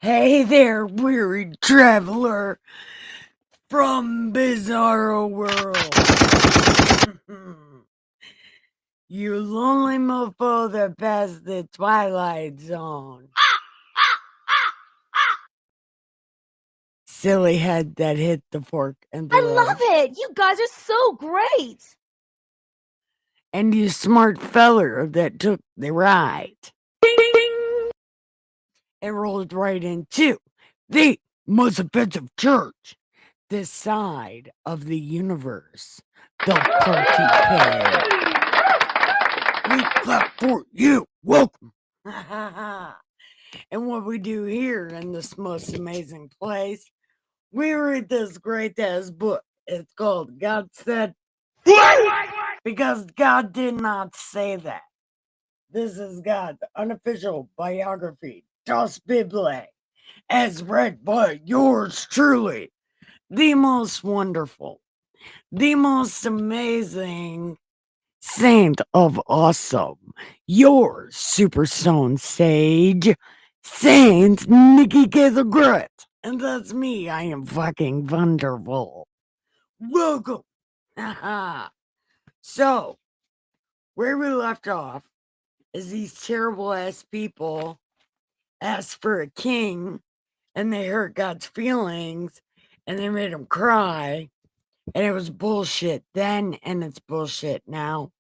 Hey there, weary traveler from Bizarro World. You lonely mofo that passed the Twilight Zone. Silly head that hit the fork and the I road. love it. You guys are so great. And you smart feller that took the ride. Ding, ding, ding. And rolled right into the most offensive church this side of the universe. The party pig. We clap for you. Welcome. And what we do here in this most amazing place, we read this great ass book. It's called God Said, because God did not say that. This is God's unofficial biography, Das Bible, as read by yours truly, the most wonderful, the most amazing saint of awesome, your super stone sage, Saint Nikki K the Great. And that's me. I am fucking wonderful. Welcome. So, where we left off is these terrible ass people asked for a king and they hurt God's feelings and they made him cry. And it was bullshit then and it's bullshit now.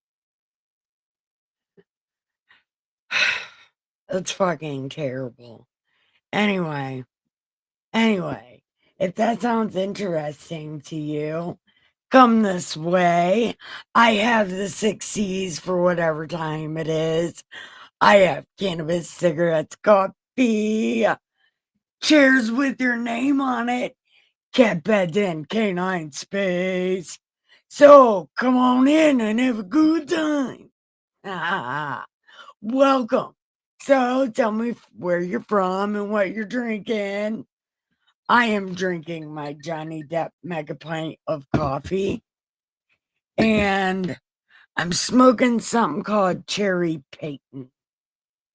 It's fucking terrible. Anyway, if that sounds interesting to you, come this way. I have the 6 C's for whatever time it is. I have cannabis, cigarettes, coffee, chairs with your name on it, cat beds and canine space. So come on in and have a good time. Welcome. So tell me where you're from and what you're drinking. I am drinking my Johnny Depp mega pint of coffee. And I'm smoking something called Cherry Peyton.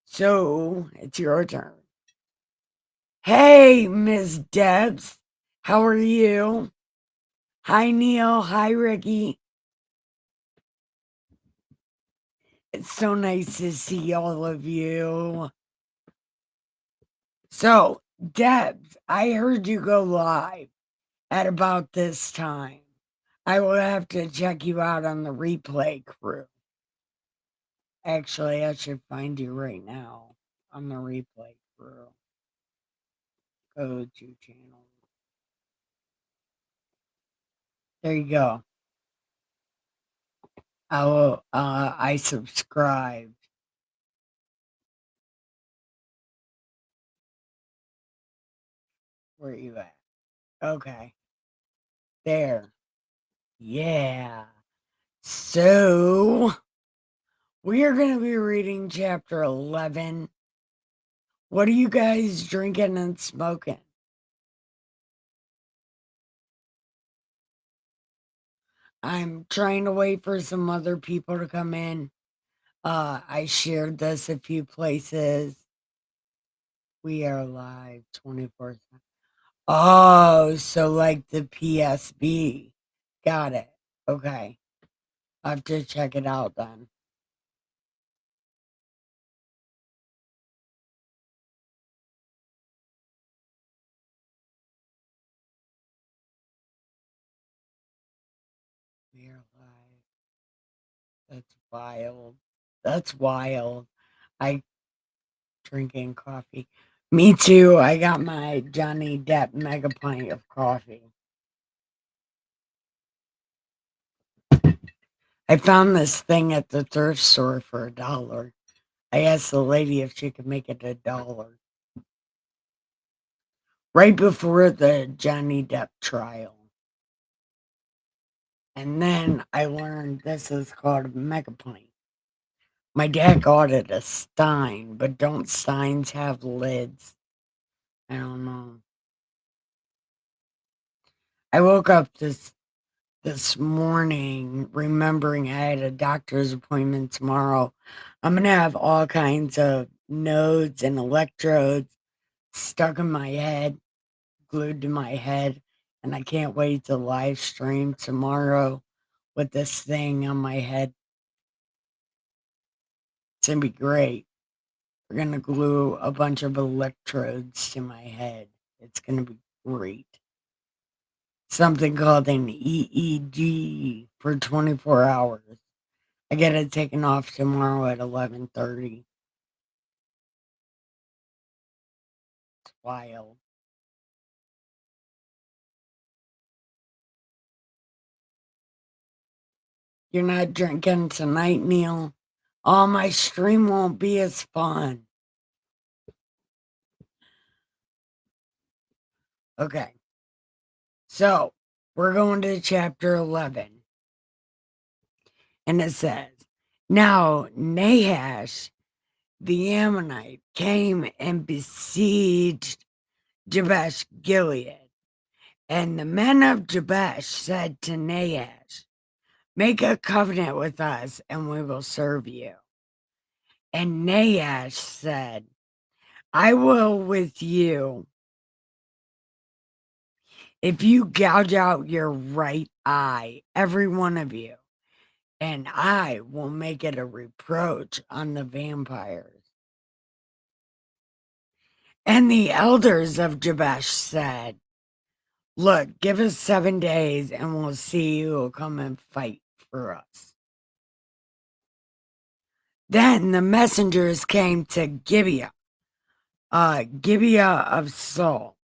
So it's your turn. Hey, Miss Debs. How are you? Hi, Neil. Hi, Ricky. It's so nice to see all of you. So, Debs, I heard you go live at about this time. I will have to check you out on the replay crew. Actually, I should find you right now on the replay crew. Go to channel. There you go. I subscribed. Where are you at? Okay. There. Yeah. So we are going to be reading chapter 11. What are you guys drinking and smoking? I'm trying to wait for some other people to come in. I shared this a few places. We are live 24/7. Oh, so like the PSB. Got it. Okay. I have to check it out then. We are live. That's wild. That's wild. I drinking coffee. Me too. I got my Johnny Depp mega pint of coffee. I found this thing at the thrift store for $1. I asked the lady if she could make it $1. Right before the Johnny Depp trial. And then I learned this is called a mega pint. My dad got it a Stein, but don't Steins have lids? I don't know. I woke up this morning remembering I had a doctor's appointment tomorrow. I'm gonna have all kinds of nodes and electrodes stuck in my head, glued to my head, and I can't wait to live stream tomorrow with this thing on my head. It's gonna be great. We're gonna glue a bunch of electrodes to my head. It's gonna be great. Something called an EEG for 24 hours. I get it taken off tomorrow at 11:30. It's wild. You're not drinking tonight, Neil? Oh, my stream won't be as fun. Okay. So, we're going to chapter 11. And it says, Now Nahash the Ammonite came and besieged Jabesh Gilead. And the men of Jabesh said to Nahash, Make a covenant with us, and we will serve you. And Nahash said, I will with you if you gouge out your right eye, every one of you, and I will make it a reproach on the vampires. And the elders of Jabesh said, Look, give us 7 days, and we'll see who will come and fight for us. Then the messengers came to Gibeah of Saul,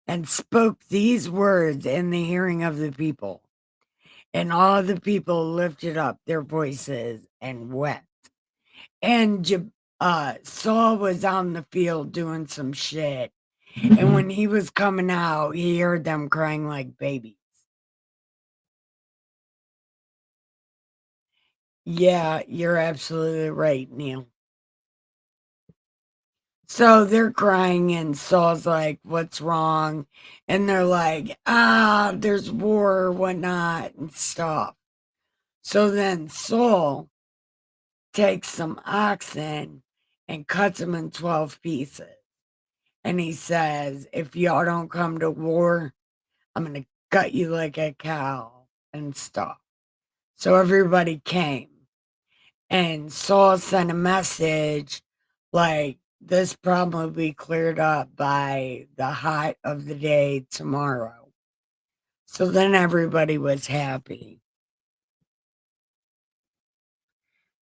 and spoke these words in the hearing of the people. And all the people lifted up their voices and wept. And Saul was on the field doing some shit. And when he was coming out, he heard them crying like babies. Yeah, you're absolutely right, Neil. So they're crying, and Saul's like, What's wrong? And they're like, there's war, whatnot, and stuff. So then Saul takes some oxen and cuts them in 12 pieces. And he says, If y'all don't come to war, I'm going to gut you like a cow and stuff. So everybody came. And Saul sent a message like, this problem will be cleared up by the height of the day tomorrow. So then everybody was happy.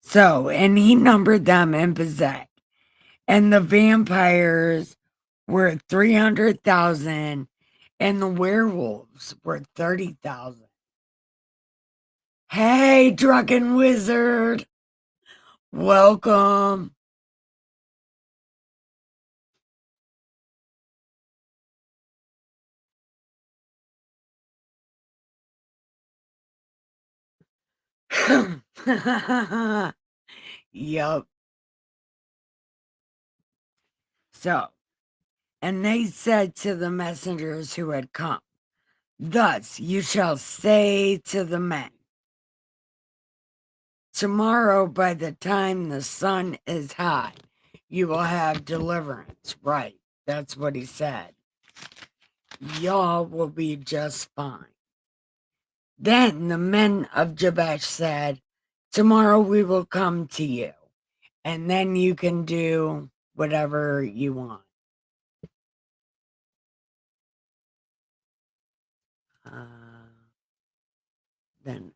So, and he numbered them in Bezek. And the vampires were at 300,000 and the werewolves were 30,000. Hey, drunken wizard, welcome. Yup. So, and they said to the messengers who had come, thus you shall say to the men, tomorrow by the time the sun is high, you will have deliverance. Right. That's what he said. Y'all will be just fine. Then the men of Jabesh said, tomorrow we will come to you, and then you can do whatever you want.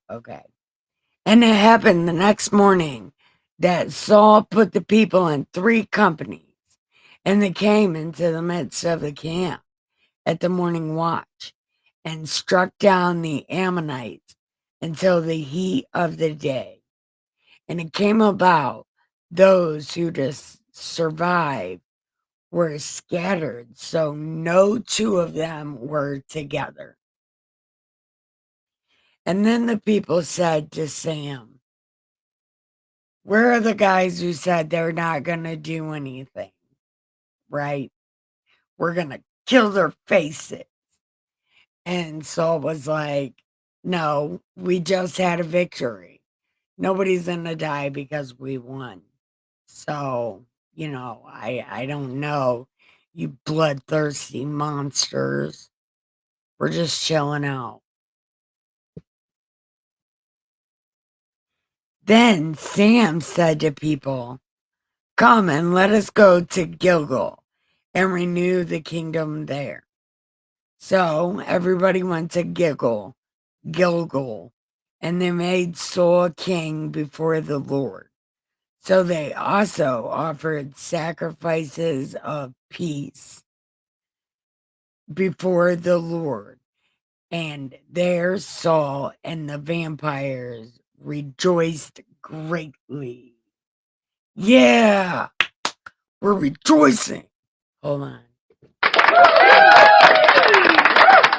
Okay. And it happened the next morning that Saul put the people in 3 companies, and they came into the midst of the camp at the morning watch and struck down the Ammonites until the heat of the day. And it came about those who just survived were scattered, so no 2 of them were together. And then the people said to Sam, where are the guys who said they're not going to do anything? Right? We're going to kill their faces. And Saul was like, no, we just had a victory. Nobody's going to die because we won. So, I don't know, you bloodthirsty monsters. We're just chilling out. Then Sam said to people, come and let us go to Gilgal and renew the kingdom there. So everybody went to Gilgal, and they made Saul king before the Lord. So they also offered sacrifices of peace before the Lord. And there Saul and the vampires rejoiced greatly. Yeah, we're rejoicing. Hold on.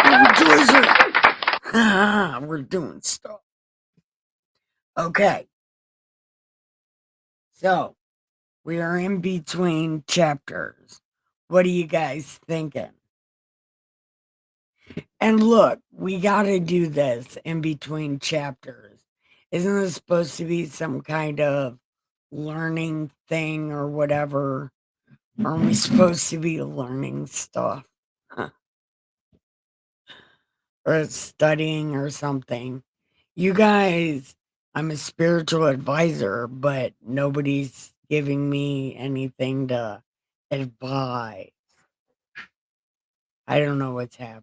We're rejoicing. We're doing stuff. Okay. So we are in between chapters. What are you guys thinking? And look, we got to do this in between chapters. Isn't this supposed to be some kind of learning thing or whatever? Aren't we supposed to be learning stuff? Or studying or something? You guys, I'm a spiritual advisor, but nobody's giving me anything to advise. I don't know what's happening.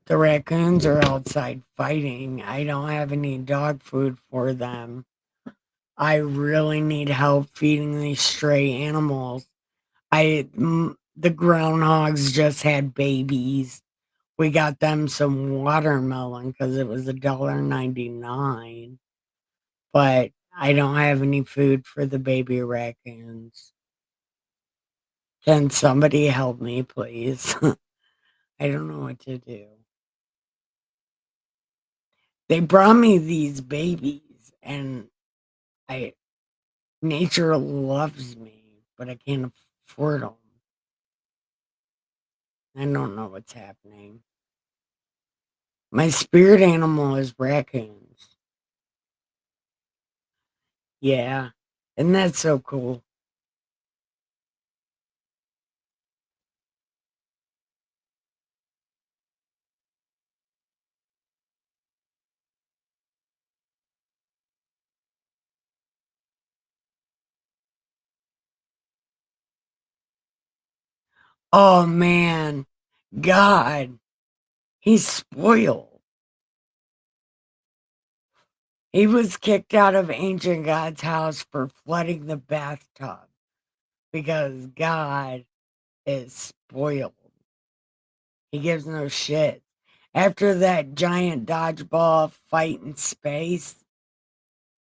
The raccoons are outside fighting. I don't have any dog food for them. I really need help feeding these stray animals. The groundhogs just had babies. We got them some watermelon because it was $1.99. But I don't have any food for the baby raccoons. Can somebody help me, please? I don't know what to do. They brought me these babies, and nature loves me, but I can't afford them. I don't know what's happening. My spirit animal is raccoons. Yeah, and that's so cool. Oh man, God, he's spoiled. He was kicked out of ancient God's house for flooding the bathtub because God is spoiled. He gives no shit. After that giant dodgeball fight in space,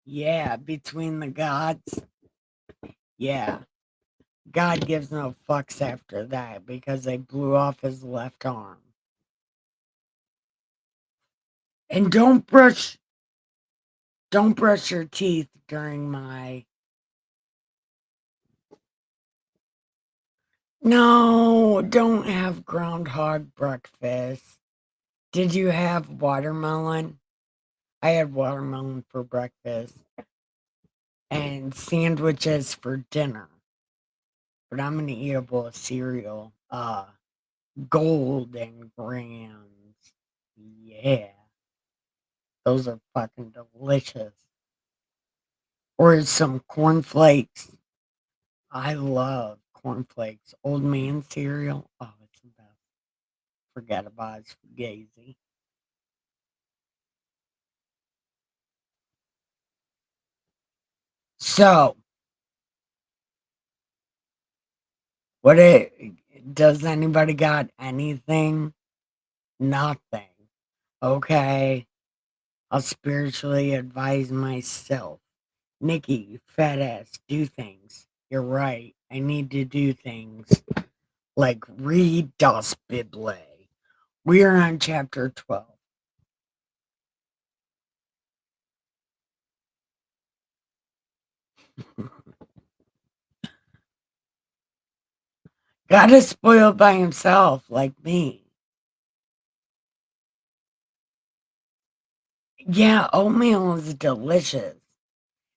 yeah, between the gods, yeah, God gives no fucks after that because they blew off his left arm. And don't brush your teeth during my. No, don't have groundhog breakfast. Did you have watermelon? I had watermelon for breakfast and sandwiches for dinner. But I'm gonna eat a bowl of cereal. Golden grams. Yeah. Those are fucking delicious. Or some cornflakes. I love cornflakes. Old man cereal. Oh, it's the best. Forget about it. Fugazi. So, does anybody got anything? Nothing. Okay. I'll spiritually advise myself. Nikki, you fat ass, do things. You're right. I need to do things like read Das Bible. We are on chapter 12. God is spoiled by himself, like me. Yeah, oatmeal is delicious.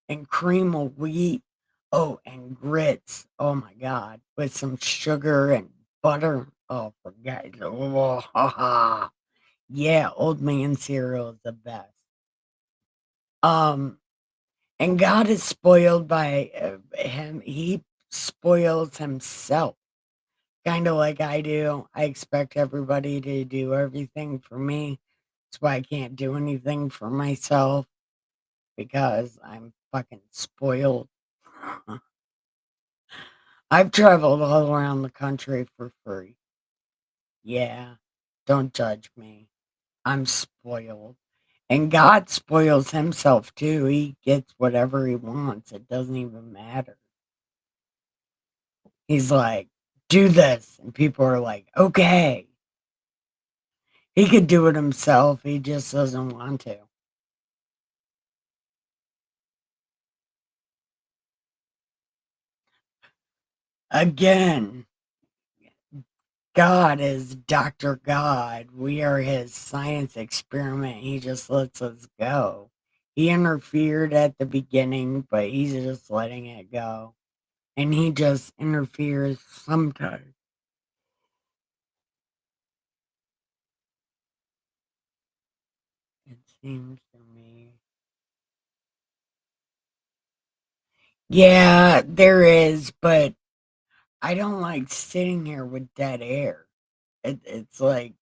And cream of wheat. Oh, and grits. Oh my God. With some sugar and butter. Oh, forget it. Oh, ha, ha. Yeah, old man cereal is the best. Um, and God is spoiled by him. He spoils himself, kind of like I do. I expect everybody to do everything for me. That's why I can't do anything for myself because I'm fucking spoiled. I've traveled all around the country for free. Yeah, don't judge me. I'm spoiled. And God spoils himself too. He gets whatever he wants. It doesn't even matter. He's like, do this. And people are like, okay. He could do it himself. He just doesn't want to. Again, God is Dr. God. We are his science experiment. He just lets us go. He interfered at the beginning, but he's just letting it go. And he just interferes sometimes. It seems to me. Yeah, there is, but I don't like sitting here with dead air. It's like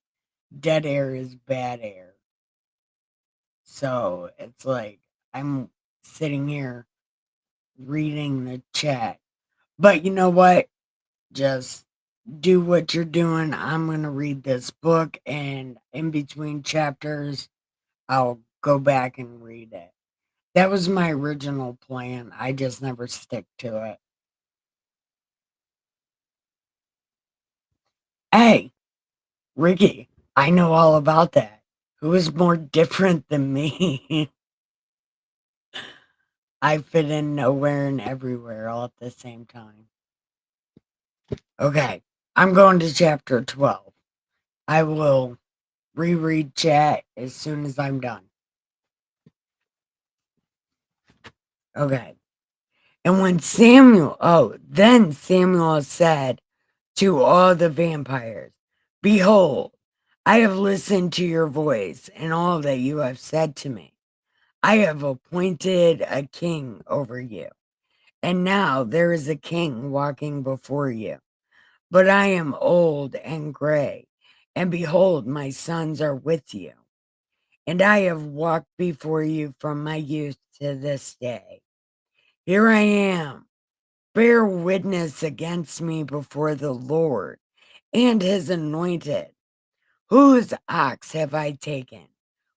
dead air is bad air. So it's like I'm sitting here reading the chat. But you know what? Just do what you're doing. I'm going to read this book, and in between chapters, I'll go back and read it. That was my original plan. I just never stick to it. Hey, Ricky, I know all about that. Who is more different than me? I fit in nowhere and everywhere all at the same time. Okay, I'm going to chapter 12. I will reread chat as soon as I'm done. Okay. And then Samuel said to all the vampires, behold, I have listened to your voice and all that you have said to me. I have appointed a king over you. And now there is a king walking before you. But I am old and gray, and behold, my sons are with you. and I have walked before you from my youth to this day. Here I am. Bear witness against me before the Lord and his anointed. Whose ox have I taken?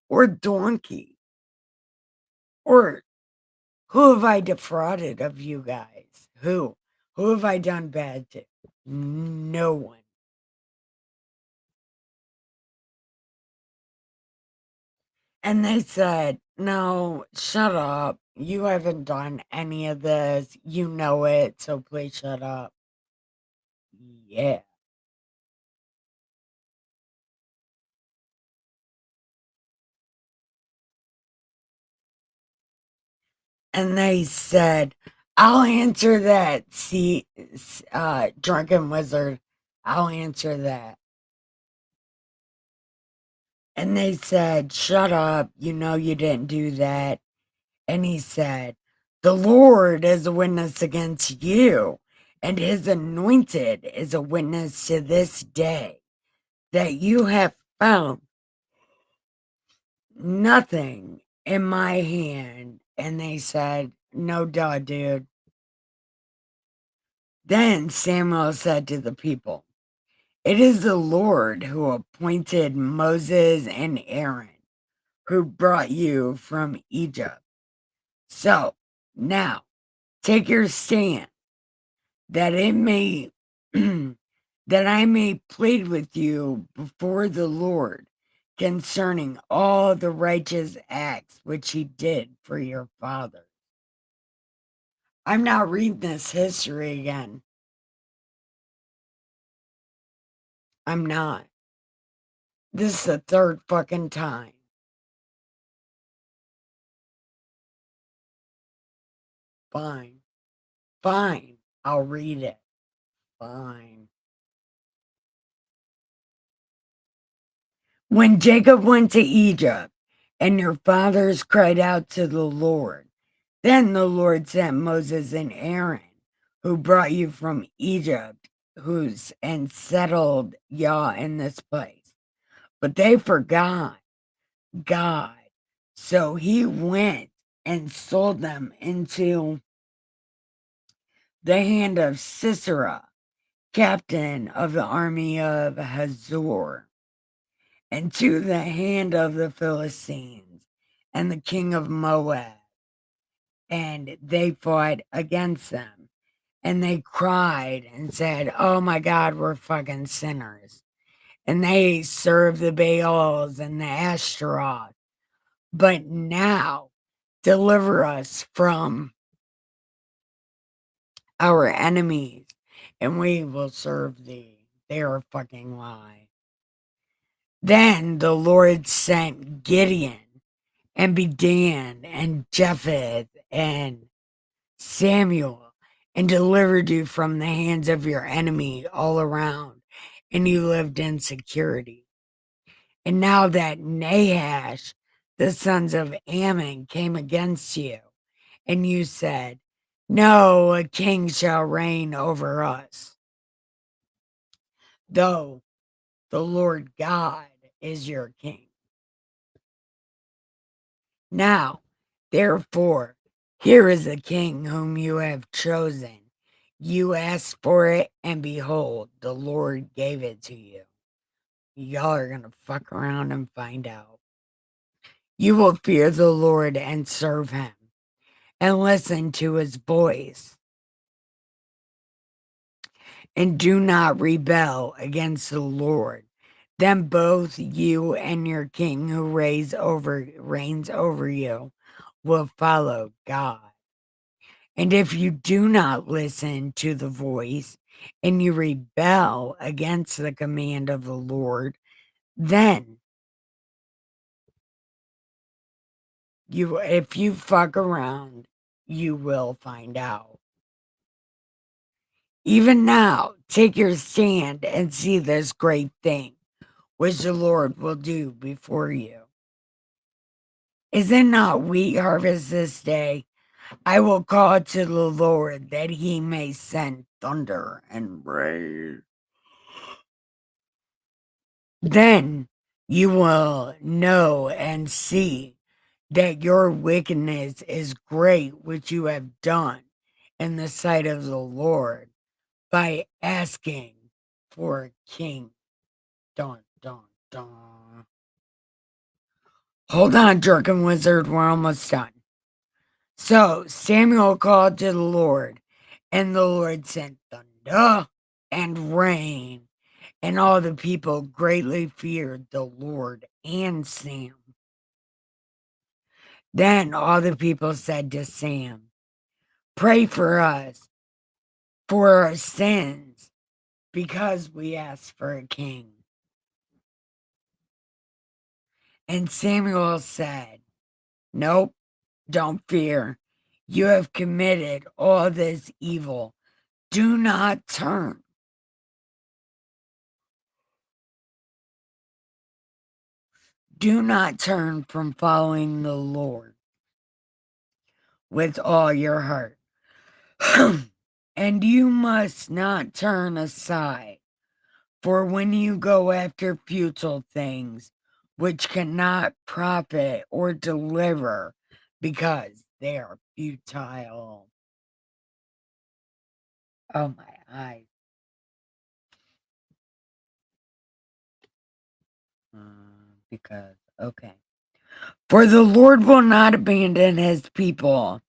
Or donkey? Or who have I defrauded of you guys? Who? Who have I done bad to? No one. And they said, no, shut up. You haven't done any of this. You know it, so please shut up. Yeah. And they said, I'll answer that. See, drunken wizard, I'll answer that. And they said, shut up. You know you didn't do that. And he said, the Lord is a witness against you, and his anointed is a witness to this day that you have found nothing in my hand. And they said, no duh, dude. Then Samuel said to the people, it is the Lord who appointed Moses and Aaron, who brought you from Egypt. So now take your stand, that it may that I may plead with you before the Lord concerning all the righteous acts which he did for your father. I'm not reading this history again. I'm not. This is the third fucking time. Fine. Fine. I'll read it. Fine. When Jacob went to Egypt, and your fathers cried out to the Lord, then the Lord sent Moses and Aaron, who brought you from Egypt, and settled y'all in this place. But they forgot God. So he went and sold them into the hand of Sisera, captain of the army of Hazor, and to the hand of the Philistines and the king of Moab. And they fought against them. And they cried and said, oh my God, we're fucking sinners. And they served the Baals and the Ashtaroth. But now deliver us from our enemies, and we will serve thee. They are a fucking lie. Then the Lord sent Gideon and Bedan and Jephthah and Samuel, and delivered you from the hands of your enemy all around, and you lived in security. And now that Nahash, the sons of Ammon, came against you, and you said, no, a king shall reign over us, though the Lord God is your king. Now, therefore, here is a king whom you have chosen. You asked for it, and behold, the Lord gave it to you. Y'all are going to fuck around and find out. You will fear the Lord and serve him, and listen to his voice, and do not rebel against the Lord. Then both you and your king who reigns over you will follow God. And if you do not listen to the voice and you rebel against the command of the Lord, then if you fuck around, you will find out. Even now, take your stand and see this great thing which the Lord will do before you. Is it not wheat harvest this day? I will call to the Lord that he may send thunder and rain. Then you will know and see that your wickedness is great, which you have done in the sight of the Lord by asking for a king. Dun, dun, dun. Hold on, drunken wizard, we're almost done. So Samuel called to the Lord, and the Lord sent thunder and rain, and all the people greatly feared the Lord and Sam. Then all the people said to Sam, "Pray for us for our sins, because we asked for a king." And Samuel said, "Nope, don't fear. You have committed all this evil. Do not turn. Do not turn from following the Lord with all your heart. And you must not turn aside. For when you go after futile things, which cannot profit or deliver, because they are futile." Oh, my eyes. Because, okay. For the Lord will not abandon his people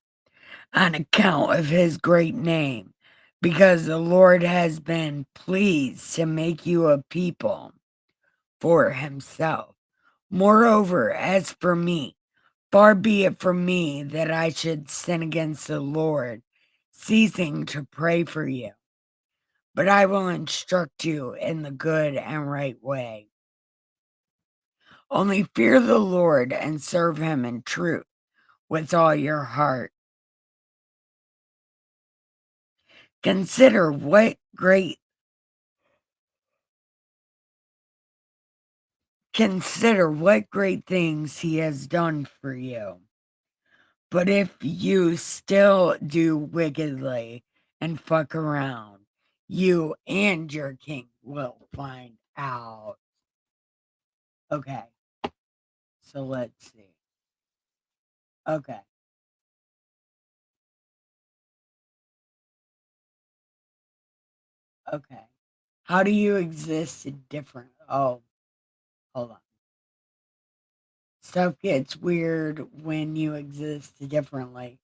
on account of his great name, because the Lord has been pleased to make you a people for himself. Moreover, as for me, far be it from me that I should sin against the Lord, ceasing to pray for you. But I will instruct you in the good and right way. Only fear the Lord and serve him in truth with all your heart. Consider what great things he has done for you. But if you still do wickedly and fuck around, you and your king will find out. Okay, so let's see. Okay, okay. How do you exist in different? Oh, hold on. Stuff gets weird when you exist differently.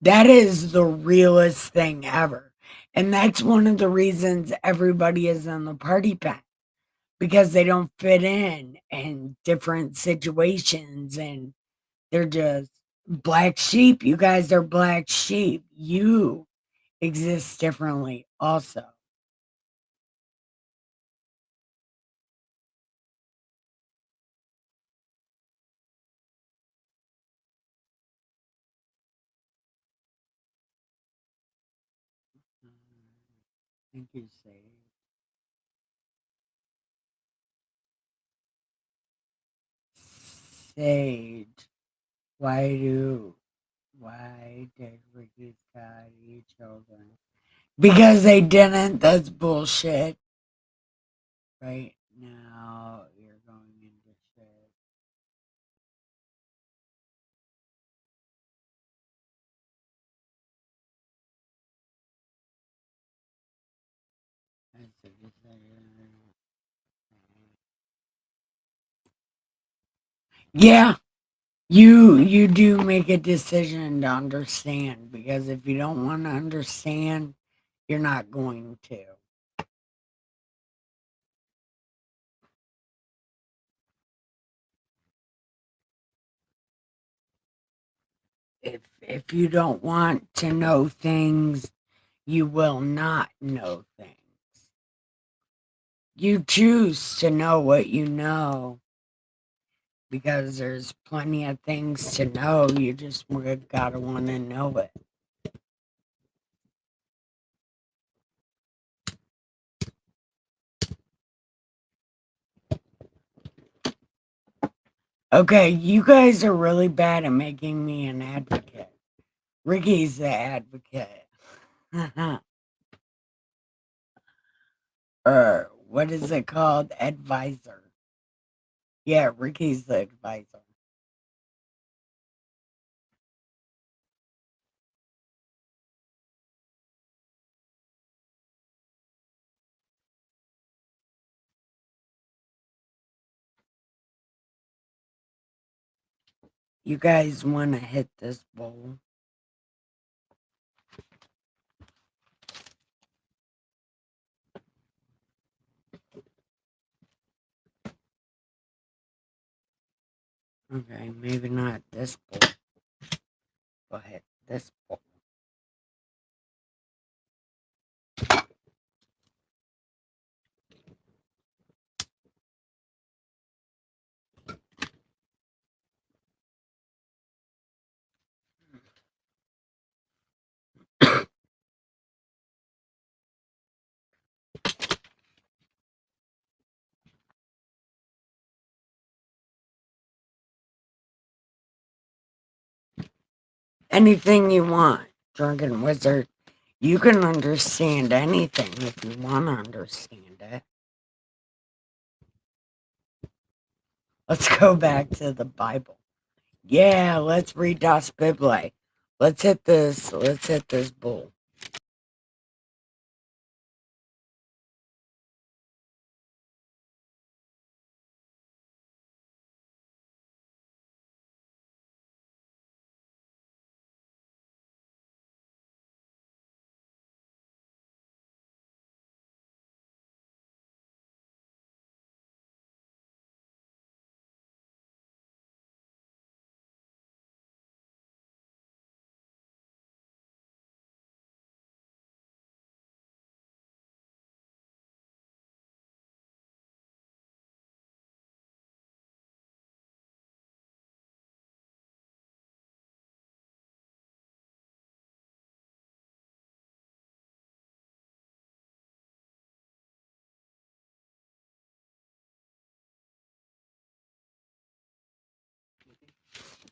That is the realest thing ever. And that's one of the reasons everybody is on the party pack, because they don't fit in different situations, and they're just black sheep. You guys are black sheep. You exist differently also. Thank you, Sage. Why did Ricky's got eat children? Because they didn't. That's bullshit. Right now, you're going into shit. Yeah, you do make a decision to understand, because if you don't want to understand, you're not going to. If you don't want to know things, you will not know things. You choose to know what you know, because there's plenty of things to know. You just gotta want to know it. Okay, you guys are really bad at making me an advocate. Ricky's the advocate. Or what is it called? Advisor. Yeah, Ricky's the advisor. You guys want to hit this bowl? Okay, maybe not this bowl. Go ahead, this bowl. Anything you want, Drunken Wizard. You can understand anything if you want to understand it. Let's go back to the Bible. Yeah, let's read Das Bible. Let's hit this. Let's hit this bull.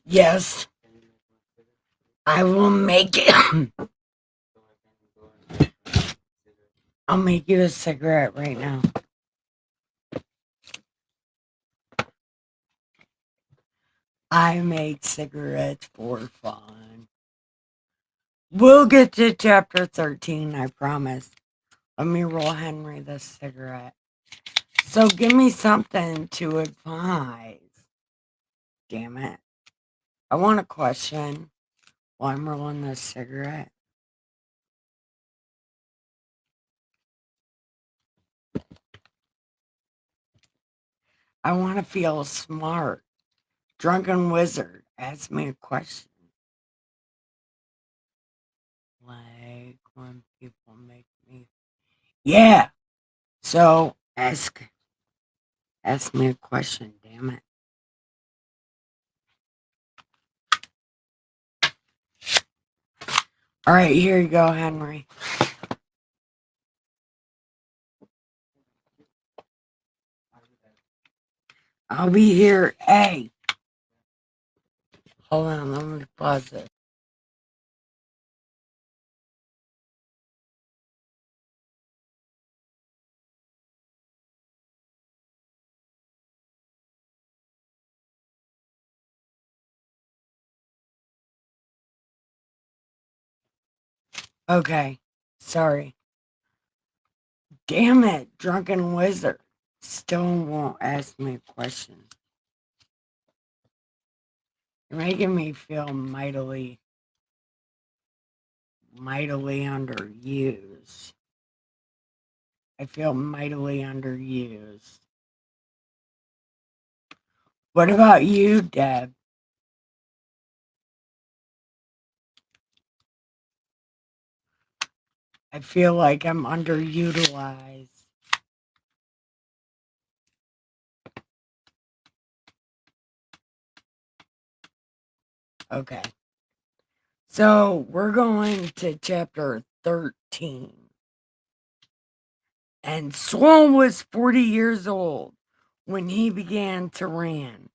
Yes, I will make it. I'll make you a cigarette right now. I make cigarettes for fun. We'll get to chapter 13, I promise. Let me roll Henry this cigarette. So give me something to advise. Damn it. I want a question while I'm rolling this cigarette. I want to feel smart. Drunken Wizard, ask me a question. Like when people make me. Yeah. So ask me a question, damn it. All right, here you go, Henry. I'll be here. Hey, hold on, let me pause it. Okay, sorry. Damn it, Drunken Wizard. Still won't ask me a question. You're making me feel mightily underused. I feel mightily underused. What about you, Deb? I feel like I'm underutilized. Okay. So we're going to chapter 13. And Saul was 40 years old when he began to reign.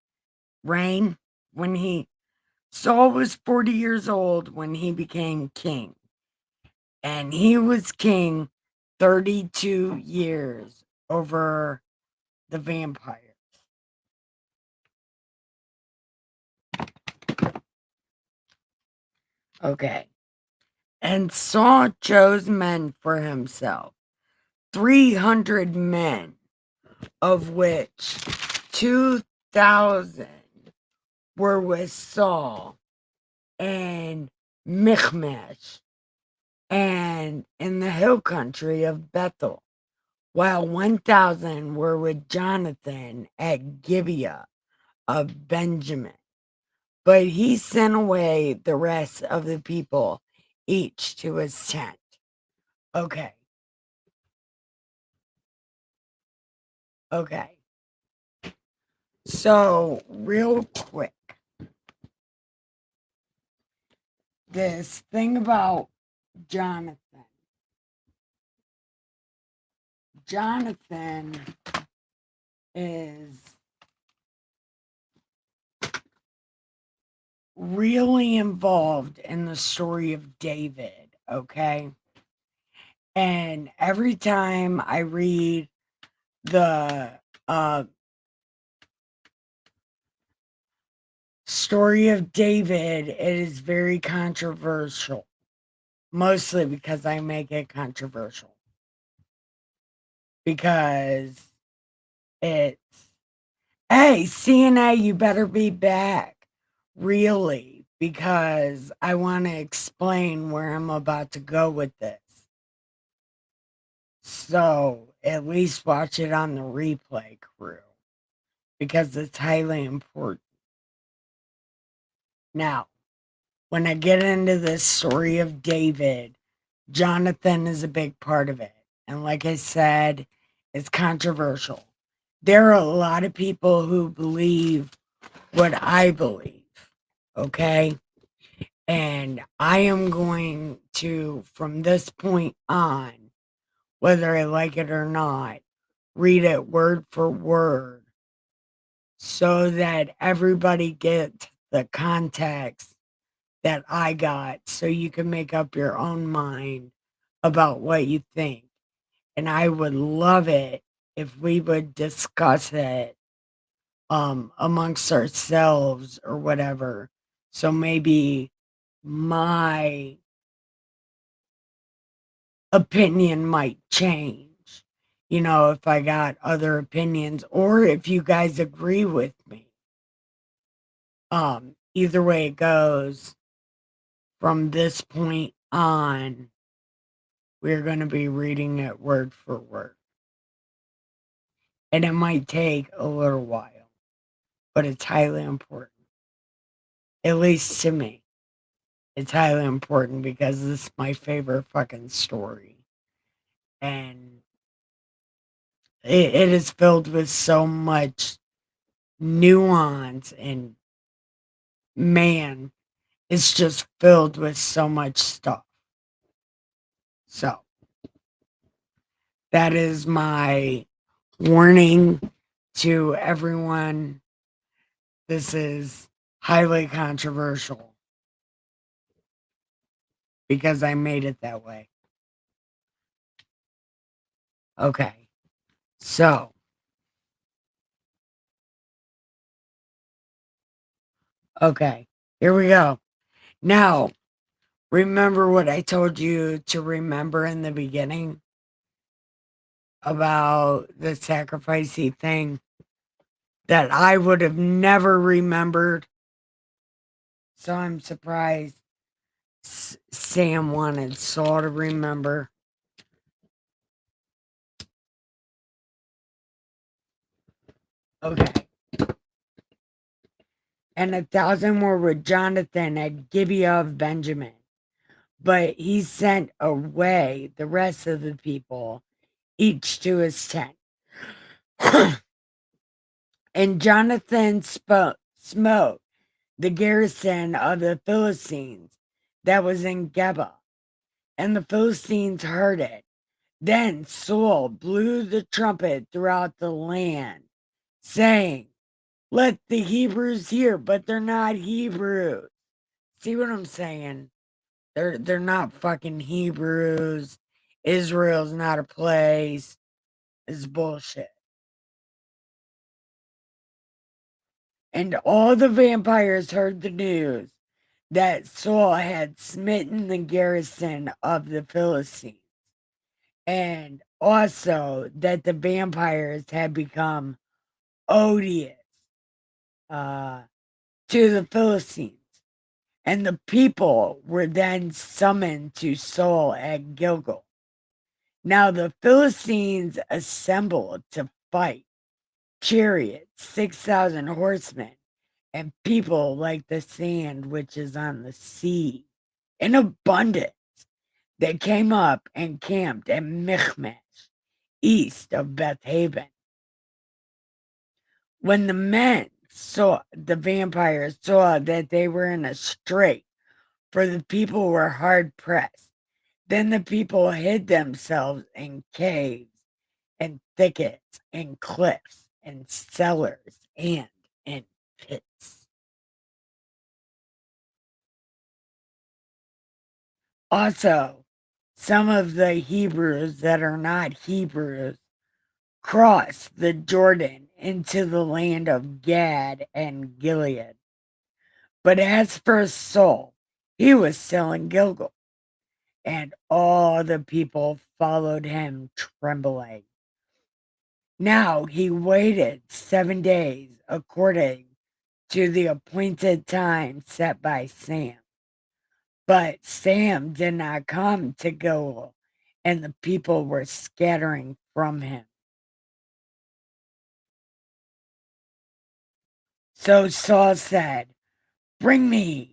Saul was 40 years old when he became king. And he was king 32 years over the vampires. Okay. And Saul chose men for himself, 300 men, of which 2,000 were with Saul and Michmash and in the hill country of Bethel, while 1,000 were with Jonathan at Gibeah of Benjamin. But he sent away the rest of the people, each to his tent. Okay. Okay. So, real quick, this thing about Jonathan. Jonathan is really involved in the story of David, okay? And every time I read the story of David, it is very controversial, mostly because I make it controversial. Because it's, hey, CNA, you better be back. Really, because I want to explain where I'm about to go with this. So at least watch it on the replay, crew, because it's highly important. Now, when I get into this story of David, Jonathan is a big part of it. And like I said, it's controversial. There are a lot of people who believe what I believe, okay? And I am going to, from this point on, whether I like it or not, read it word for word so that everybody gets the context that I got so you can make up your own mind about what you think. And I would love it if we would discuss it amongst ourselves or whatever. So maybe my opinion might change, you know, if I got other opinions or if you guys agree with me. Either way it goes, from this point on, we're going to be reading it word for word. And it might take a little while, but it's highly important. At least to me. It's highly important because this is my favorite fucking story. And it is filled with so much nuance, and man, it's just filled with so much stuff. So that is my warning to everyone. This is highly controversial because I made it that way. Okay. So okay, here we go. Now, remember what I told you to remember in the beginning about the sacrificey thing that I would have never remembered? So I'm surprised Sam wanted Saul to remember. Okay. And 1,000 were with Jonathan at Gibeah of Benjamin. But he sent away the rest of the people, each to his tent. And Jonathan smote the garrison of the Philistines that was in Geba, and the Philistines heard it. Then Saul blew the trumpet throughout the land, saying, "Let the Hebrews hear," but they're not Hebrews. See what I'm saying? They're not fucking Hebrews. Israel's not a place. It's bullshit. And all the vampires heard the news. that Saul had smitten the garrison of the Philistines, and also that the vampires had become odious uh, to the Philistines. And the people were then summoned to Saul at Gilgal. Now the Philistines assembled to fight, chariots, 6,000 horsemen, and people like the sand which is on the sea in abundance. They came up and camped at Michmash, east of Bethaven. When the men saw the vampires saw that they were in a strait, for the people were hard pressed, then the people hid themselves in caves and thickets and cliffs and cellars and in pits. Also, some of the Hebrews that are not Hebrews crossed the Jordan into the land of Gad and Gilead. But as for Saul, he was still in Gilgal, and all the people followed him trembling. Now he waited 7 days according to the appointed time set by Sam. But Sam did not come to Gilgal, and the people were scattering from him. So Saul said, bring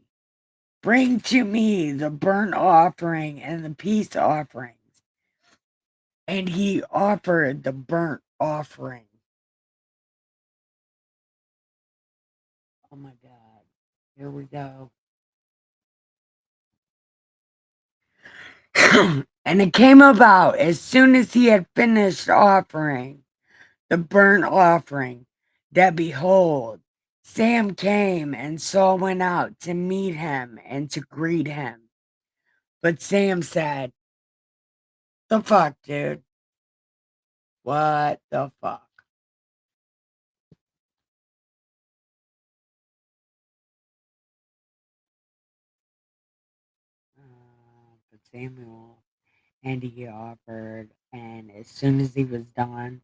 to me the burnt offering and the peace offerings. And he offered the burnt offering. Oh my God. Here we go. And it came about as soon as he had finished offering the burnt offering, that behold, Sam came, and Saul went out to meet him and to greet him. But Sam said, the fuck, dude? What the fuck? But Samuel, and he offered, and as soon as he was done,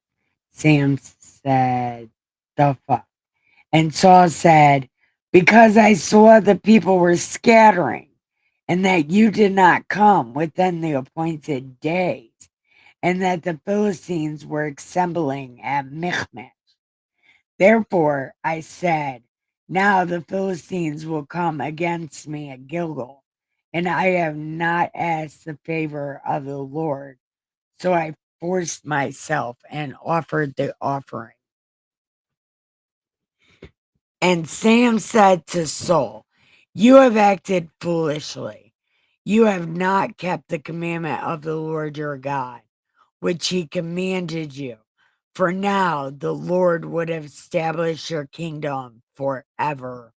Sam said, the fuck? And Saul said, because I saw the people were scattering, and that you did not come within the appointed days, and that the Philistines were assembling at Michmash. Therefore I said, now the Philistines will come against me at Gilgal, and I have not asked the favor of the Lord. So I forced myself and offered the offering. And Sam said to Saul, you have acted foolishly. You have not kept the commandment of the Lord your God, which he commanded you. For now the Lord would have established your kingdom forever.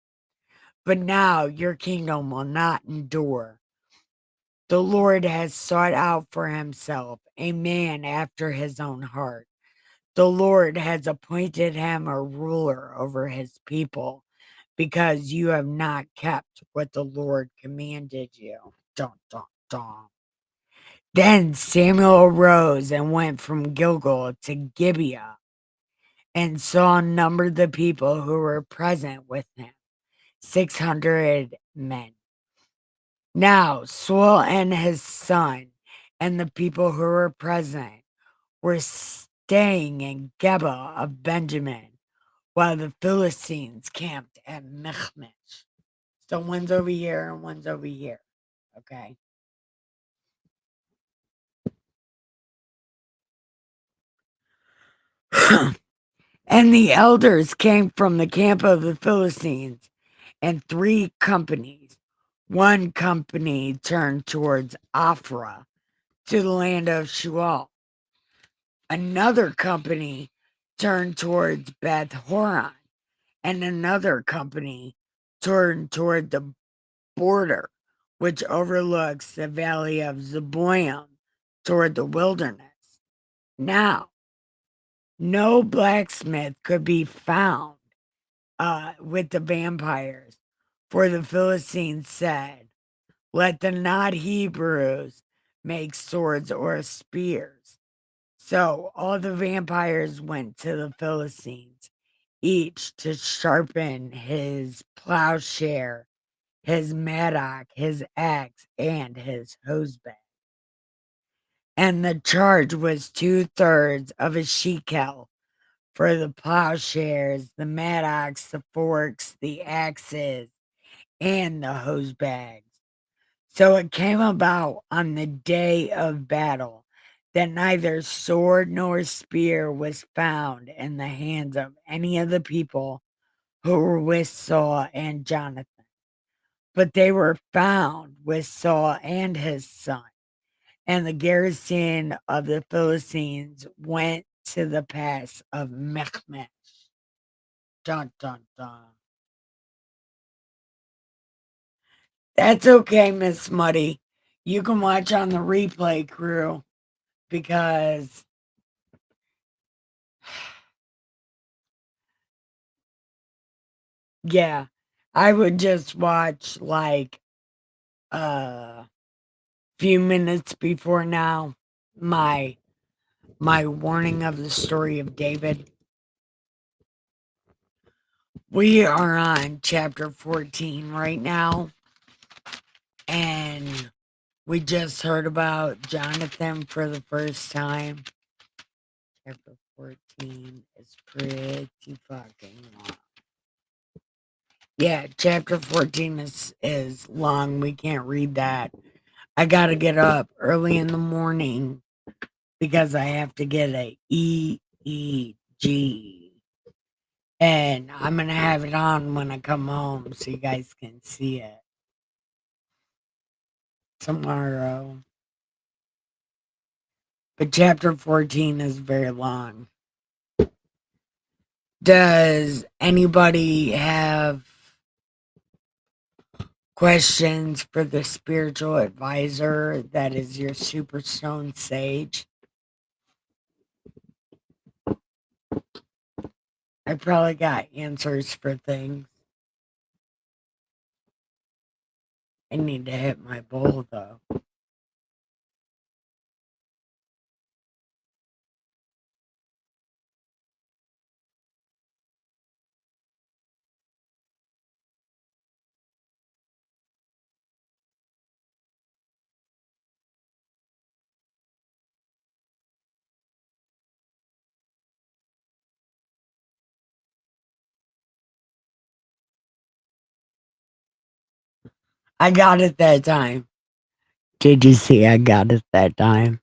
But now your kingdom will not endure. The Lord has sought out for himself a man after his own heart. The Lord has appointed him a ruler over his people, because you have not kept what the Lord commanded you. Dun, dun, dun. Then Samuel arose and went from Gilgal to Gibeah, and Saul numbered the people who were present with him, 600 men. Now Saul and his son and the people who were present were staying in Geba of Benjamin, while the Philistines camped at Michmash. So one's over here and one's over here. Okay. And the elders came from the camp of the Philistines in 3 companies. One company turned towards Ophrah to the land of Shual. Another company turned towards Beth Horon, and another company turned toward the border, which overlooks the valley of Zeboim toward the wilderness. Now, no blacksmith could be found with the vampires, For the Philistines said, let the not Hebrews make swords or spears. So all the vampires went to the Philistines, each to sharpen his plowshare, his mattock, his axe, and his hosebag. And the charge was 2/3 of a shekel for the plowshares, the mattocks, the forks, the axes, and the hose bags. So it came about on the day of battle that neither sword nor spear was found in the hands of any of the people who were with Saul and Jonathan, but they were found with Saul and his son. And the garrison of the Philistines went to the pass of Mechmech. Dun, dun, dun. That's okay, Miss Muddy. You can watch on the replay, crew, because yeah, I would just watch like a few minutes before now my warning of the story of David. We are on chapter 14 right now, and we just heard about Jonathan for the first time. Chapter 14 is pretty fucking long. Yeah, chapter 14 is long. We can't read that. I gotta get up early in the morning because I have to get a EEG. And I'm gonna have it on when I come home so you guys can see it tomorrow. But chapter 14 is very long. Does anybody have questions for the spiritual advisor that is your superstone sage? I probably got answers for things. I need to hit my bowl though. I got it that time. Did you see I got it that time?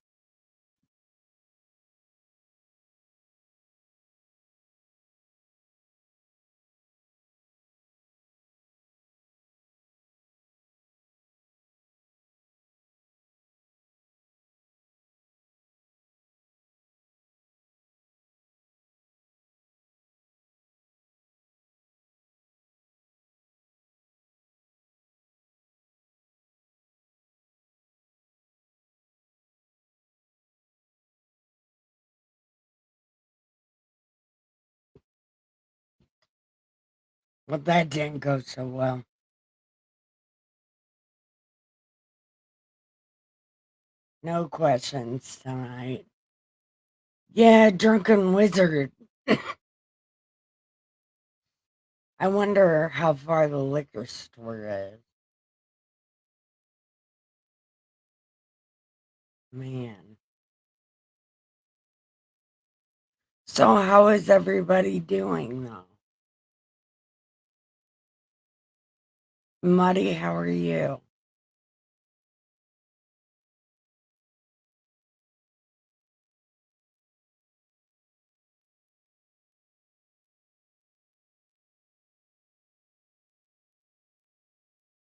Well, that didn't go so well. No questions tonight. Yeah, drunken wizard. I wonder how far the liquor store is. Man. So how is everybody doing though? Muddy, how are you?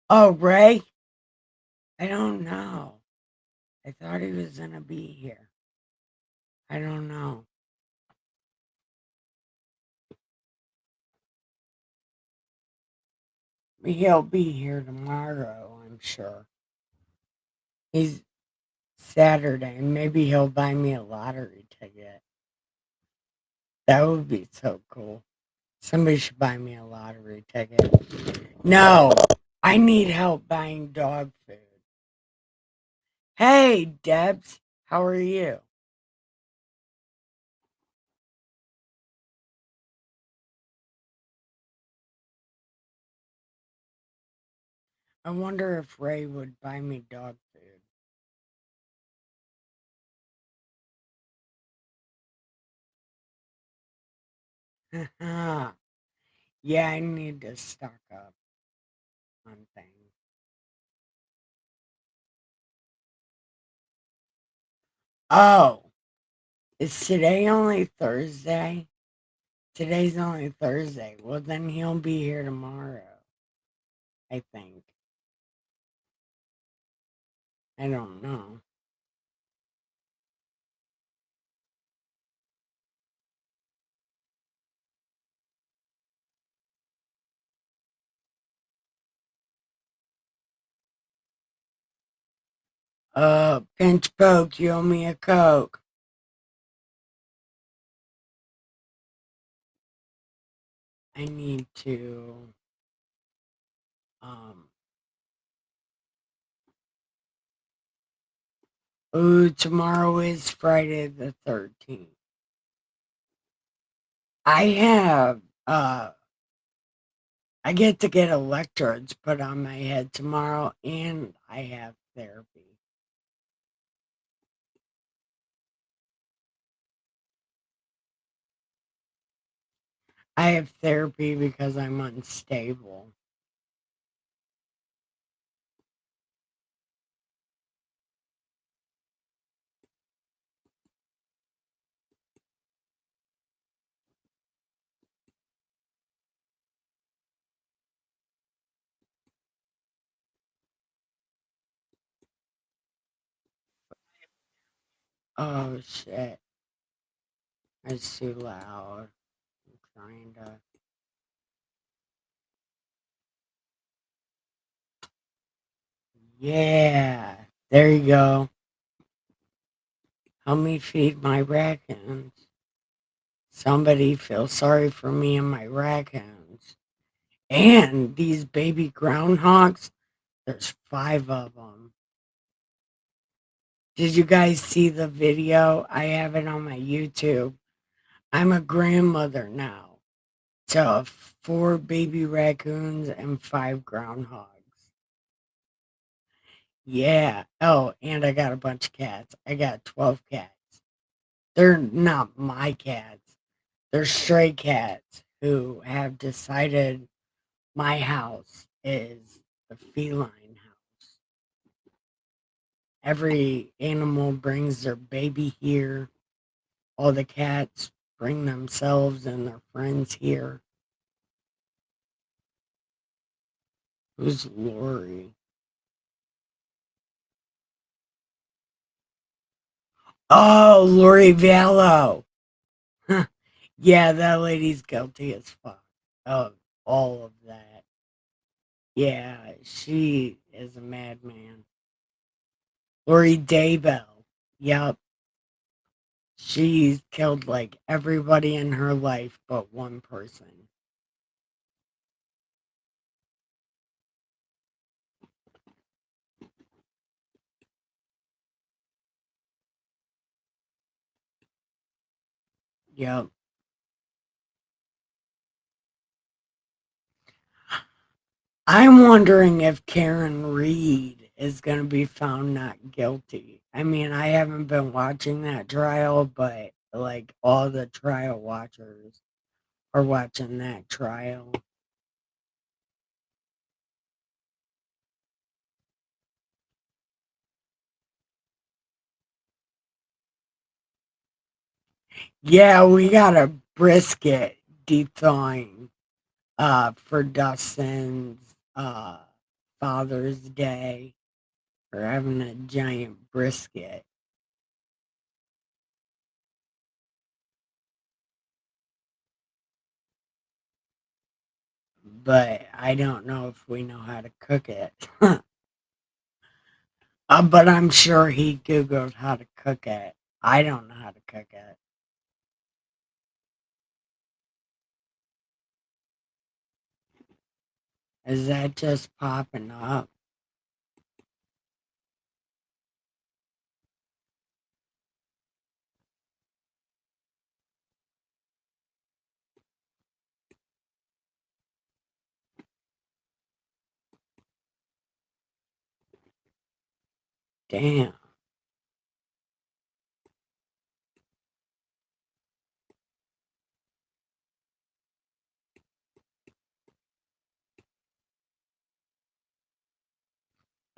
Oh, Ray? I don't know. I thought he was gonna be here. I don't know. He'll be here tomorrow, I'm sure. He's Saturday. Maybe he'll buy me a lottery ticket. That would be so cool. Somebody should buy me a lottery ticket. No, I need help buying dog food. Hey, Debs, how are you? I wonder if Ray would buy me dog food. Yeah, I need to stock up on things. Oh, is today only Thursday? Today's only Thursday. Well, then he'll be here tomorrow, I think. I don't know. Pinch poke, you owe me a Coke. I need to, um, ooh, tomorrow is Friday the 13th. I have, I get to get electrodes put on my head tomorrow, and I have therapy. I have therapy because I'm unstable. Oh shit, it's too loud. I'm trying to. Yeah, there you go. Help me feed my raccoons. Somebody feel sorry for me and my raccoons. And these baby groundhogs, there's 5 of them. Did you guys see the video? I have it on my YouTube. I'm a grandmother now to 4 baby raccoons and 5 groundhogs. Yeah. Oh, and I got a bunch of cats. I got 12 cats. They're not my cats. They're stray cats who have decided my house is the feline house. Every animal brings their baby here. All the cats bring themselves and their friends here. Who's Lori? Oh, Lori Vallow. Huh. Yeah, that lady's guilty as fuck of all of that. Yeah, she is a madman. Lori Daybell. Yep. She's killed like everybody in her life but one person. Yep. I'm wondering if Karen Reed is going to be found not guilty. I mean, I haven't been watching that trial, but like all the trial watchers are watching that trial. Yeah, we got a brisket deep thawing for Dustin's Father's Day. We're having a giant brisket. But I don't know if we know how to cook it. But I'm sure he Googled how to cook it. I don't know how to cook it. Is that just popping up? Damn.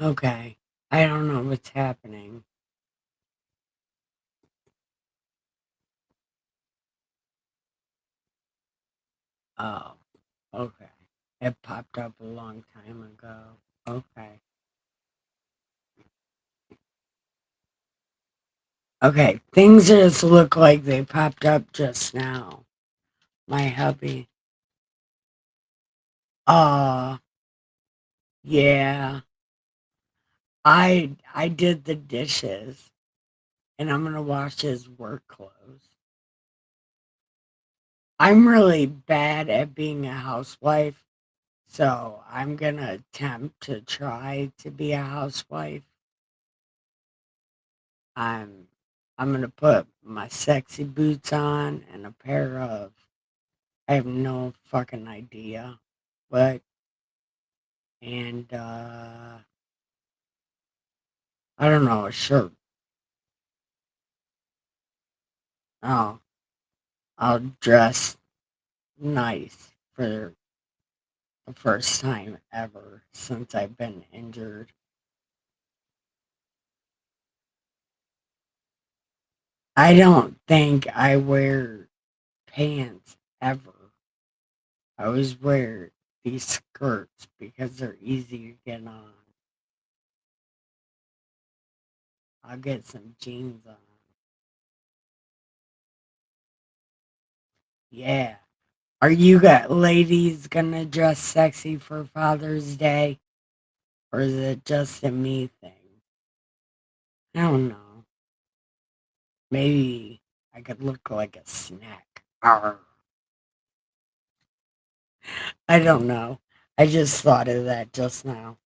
Okay. I don't know what's happening. Oh, okay. It popped up a long time ago. Okay. Okay. Things just look like they popped up just now. My hubby. Yeah. I did the dishes and I'm gonna wash his work clothes. I'm really bad at being a housewife, so I'm gonna attempt to try to be a housewife. I'm I'm gonna put my sexy boots on and a pair of I have no fucking idea what and I don't know, a shirt. Oh, I'll dress nice for the first time ever since I've been injured. I don't think I wear pants ever. I always wear these skirts because they're easy to get on. I'll get some jeans on. Yeah. Are you got ladies gonna dress sexy for Father's Day? Or is it just a me thing? I don't know. Maybe I could look like a snack. Arr. I don't know. I just thought of that just now.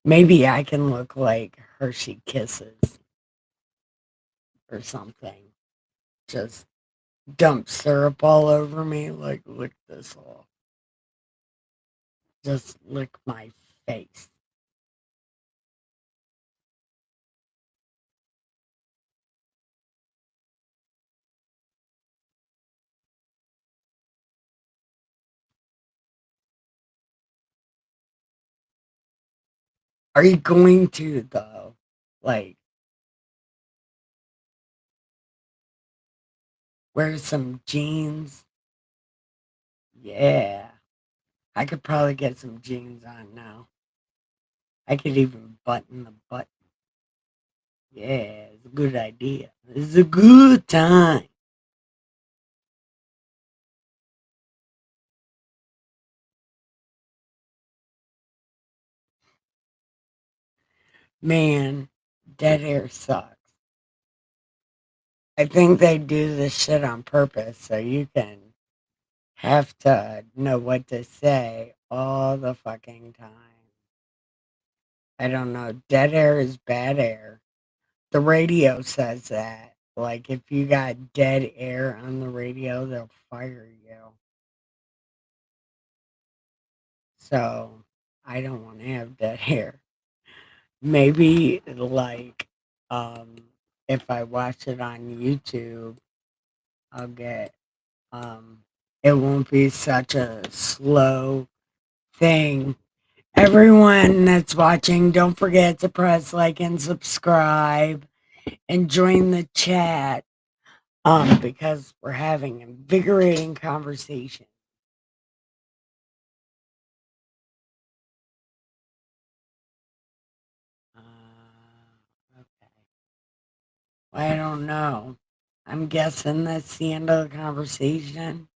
Maybe I can look like Hershey Kisses or something. Just dump syrup all over me. Like, lick this off. Just lick my face. Are you going to, though? Like, wear some jeans? Yeah. I could probably get some jeans on now. I could even button the button. Yeah, it's a good idea. It's a good time. Man, dead air sucks. I think they do this shit on purpose so you can have to know what to say all the fucking time. I don't know. Dead air is bad air. The radio says that. Like, if you got dead air on the radio, they'll fire you. So, I don't want to have dead air. Maybe, like, um, if I watch it on YouTube, I'll get, um, it won't be such a slow thing. Everyone that's watching, don't forget to press like and subscribe and join the chat because we're having invigorating conversation. Okay. Well, I don't know. I'm guessing that's the end of the conversation.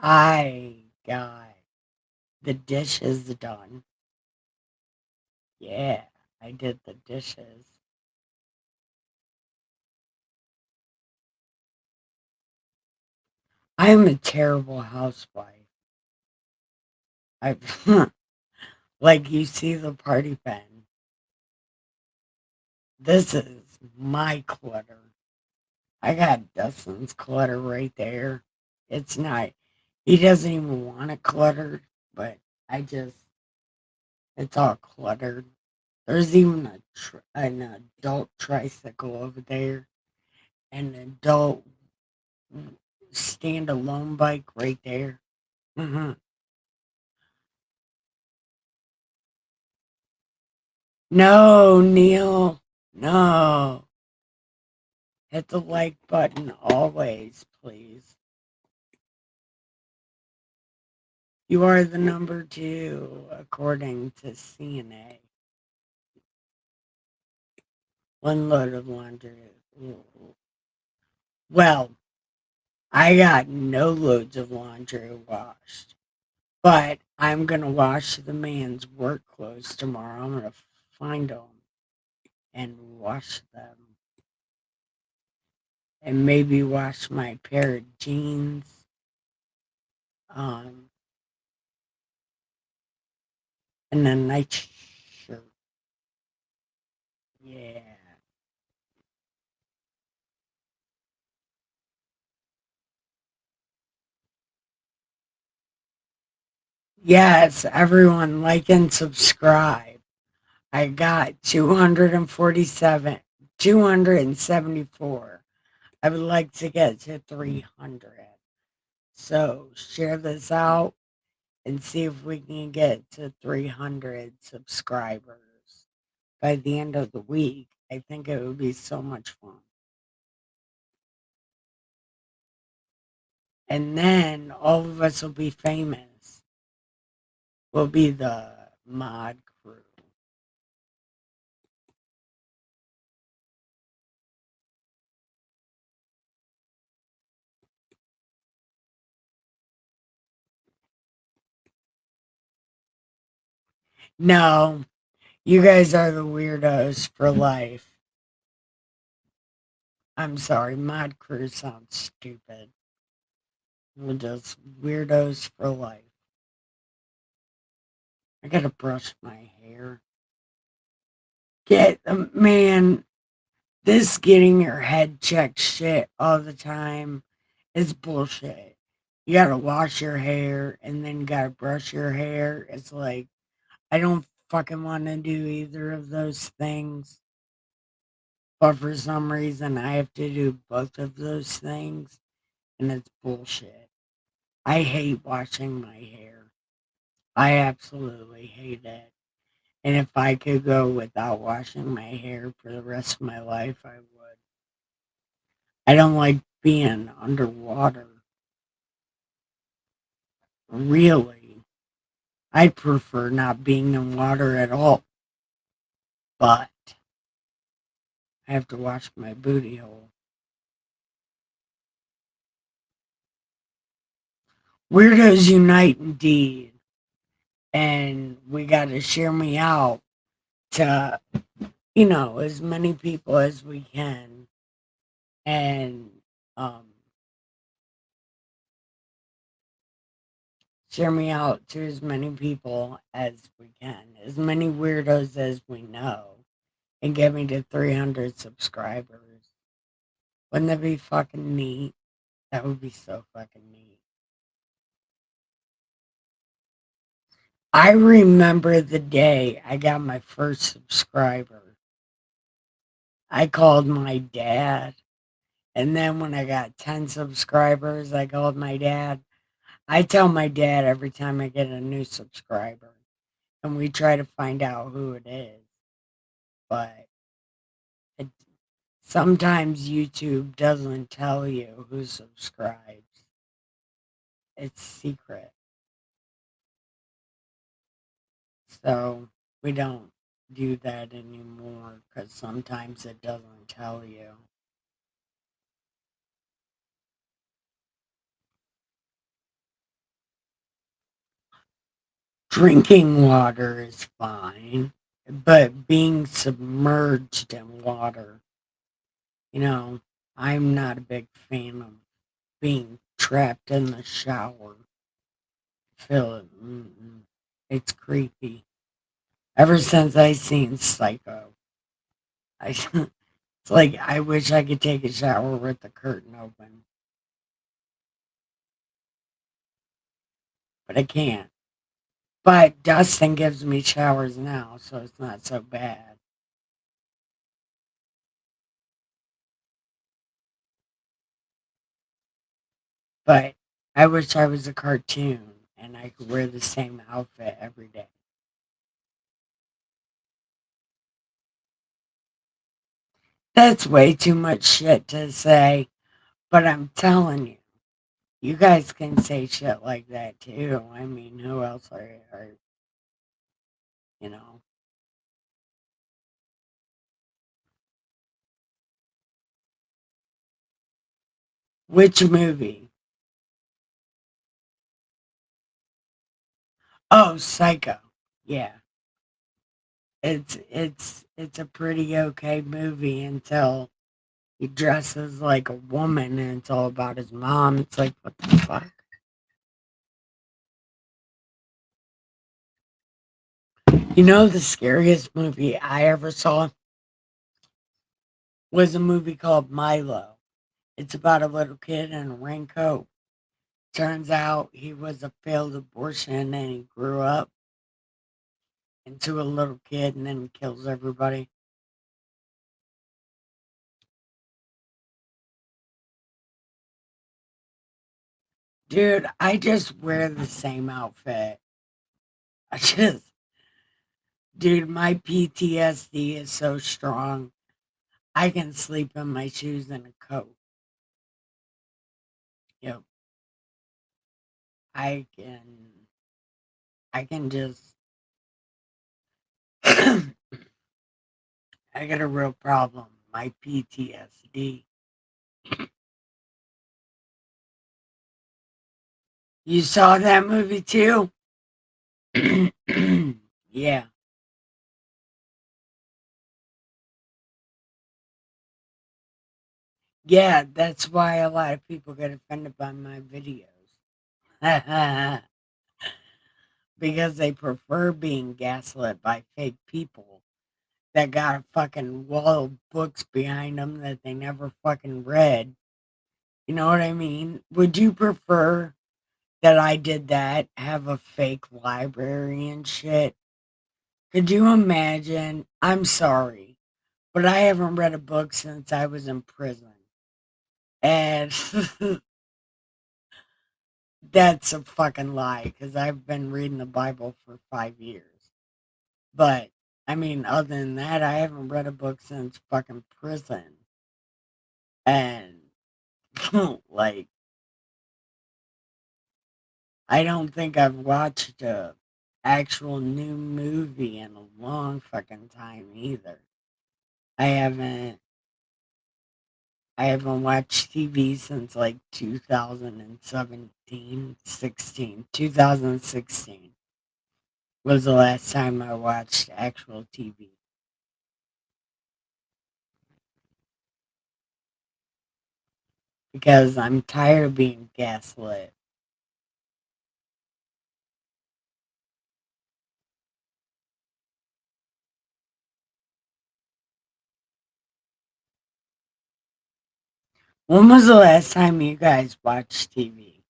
I got the dishes done. Yeah, I did the dishes. I am a terrible housewife. I like you see the party pen. This is my clutter. I got Dustin's clutter right there. It's not. He doesn't even want it cluttered, but I just. It's all cluttered. There's even an adult tricycle over there, and an adult standalone bike right there. hmm No, Neil. No. Hit the like button always, please. You are the number two, according to CNA. One load of laundry. Well, I got no loads of laundry washed, but I'm going to wash the man's work clothes tomorrow. I'm going to find them and wash them. And maybe wash my pair of jeans. Um, and a night shirt. Yeah. Yes, everyone like and subscribe. I got 247, 274. I would like to get to 300. So share this out and see if we can get to 300 subscribers by the end of the week. I think it would be so much fun. And then all of us will be famous. We'll be the mod crew. No, you guys are the weirdos for life. I'm sorry, mod crew sounds stupid. We're just weirdos for life. I gotta brush my hair. Man, this getting your head checked shit all the time is bullshit. You gotta wash your hair and then you gotta brush your hair. It's like, I don't fucking want to do either of those things. But for some reason, I have to do both of those things, and it's bullshit. I hate washing my hair. I absolutely hate it. And if I could go without washing my hair for the rest of my life, I would. I don't like being underwater. Really. I prefer not being in water at all. But I have to wash my booty hole. Weirdos unite indeed. And we got to share me out to, as many people as we can. And um, share me out to as many people as we can, as many weirdos as we know, and get me to 300 subscribers. Wouldn't that be fucking neat? That would be so fucking neat. I remember the day I got my first subscriber. I called my dad. And then when I got 10 subscribers, I called my dad. I tell my dad every time I get a new subscriber. And we try to find out who it is. But it, sometimes YouTube doesn't tell you who subscribes. It's secret. So we don't do that anymore because sometimes it doesn't tell you. Drinking water is fine, but being submerged in water, you know, I'm not a big fan of being trapped in the shower. Feel it. It's creepy. Ever since I seen Psycho, I it's like I wish I could take a shower with the curtain open, but I can't. But Dustin gives me showers now, so it's not so bad. But I wish I was a cartoon and I could wear the same outfit every day. That's way too much shit to say, but I'm telling you, you guys can say shit like that too. I mean, who else are you know? Which movie? Oh, Psycho. Yeah. It's a pretty okay movie until he dresses like a woman and it's all about his mom. It's like, what the fuck? You know, the scariest movie I ever saw was a movie called Milo. It's about a little kid in a raincoat. Turns out he was a failed abortion and he grew up into a little kid and then kills everybody. Dude, I just wear the same outfit. I just, dude, my PTSD is so strong. I can sleep in my shoes and a coat. Yep. I can, I can just, I got a real problem. My PTSD. You saw that movie too? Yeah. Yeah, that's why a lot of people get offended by my videos. Because they prefer being gaslit by fake people that got a fucking wall of books behind them that they never fucking read. You know what I mean? Would you prefer that I did that, have a fake library and shit? Could you imagine? I'm sorry, but I haven't read a book since I was in prison. And that's a fucking lie because I've been reading the Bible for 5 years. But I mean, other than that, I haven't read a book since fucking prison. And like, I don't think I've watched a actual new movie in a long fucking time either. I haven't I haven't watched TV since like 2017, 16. 2016 was the last time I watched actual TV because I'm tired of being gaslit. When was the last time you guys watched TV?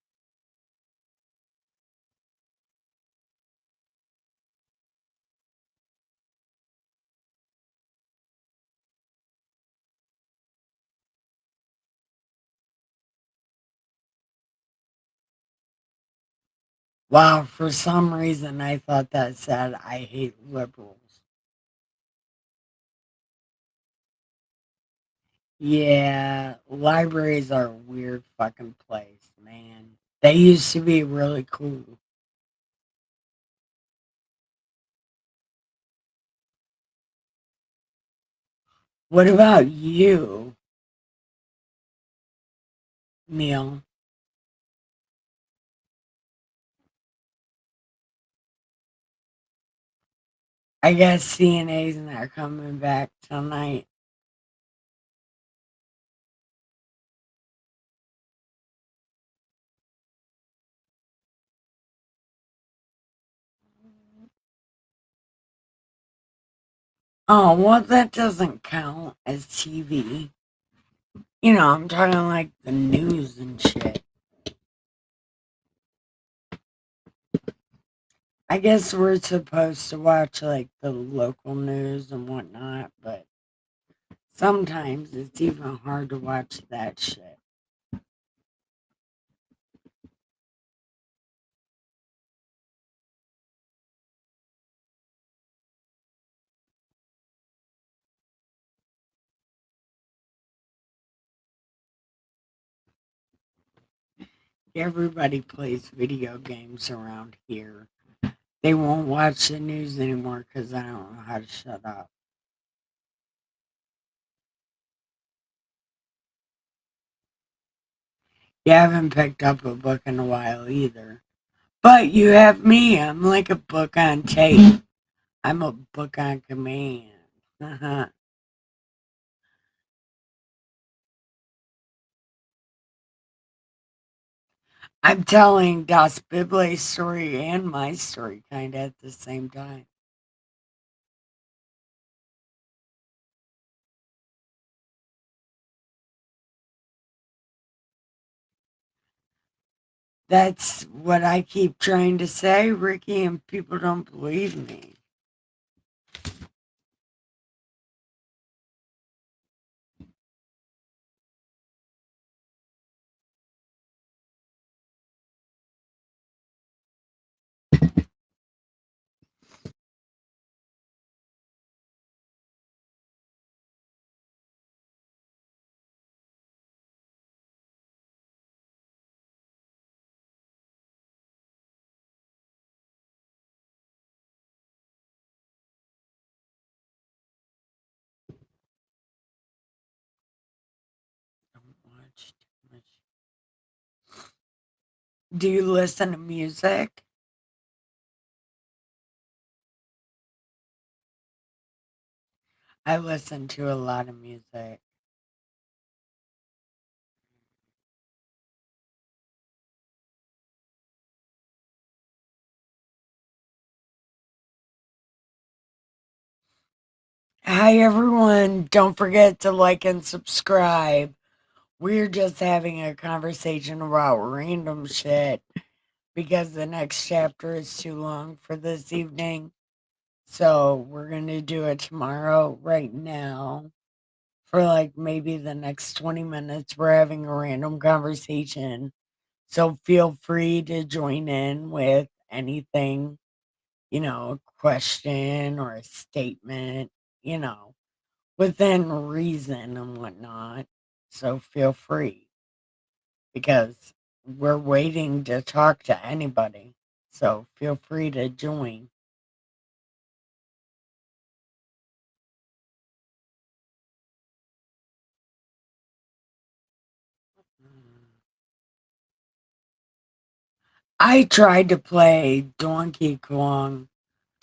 Wow, for some reason I thought that said I hate liberals. Yeah, libraries are a weird fucking place, man. They used to be really cool. What about you, Neil? I guess CNA's not coming back tonight. Oh, well, that doesn't count as TV. You know, I'm talking like the news and shit. I guess we're supposed to watch like the local news and whatnot, but sometimes it's even hard to watch that shit. Everybody plays video games around here. They won't watch the news anymore because I don't know how to shut up. You haven't picked up a book in a while either. But you have me. I'm like a book on tape. I'm a book on command. I'm telling Das Bible's story and my story kind of at the same time. That's what I keep trying to say, Ricky, and people don't believe me. Don't watch too much. Do you listen to music? I listen to a lot of music. Hi, everyone. Don't forget to like and subscribe. We're just having a conversation about random shit because the next chapter is too long for this evening. So we're going to do it tomorrow. Right now, for like maybe the next 20 minutes, we're having a random conversation. So feel free to join in with anything, you know, a question or a statement, you know, within reason and whatnot. So feel free because we're waiting to talk to anybody. So feel free to join. I tried to play Donkey Kong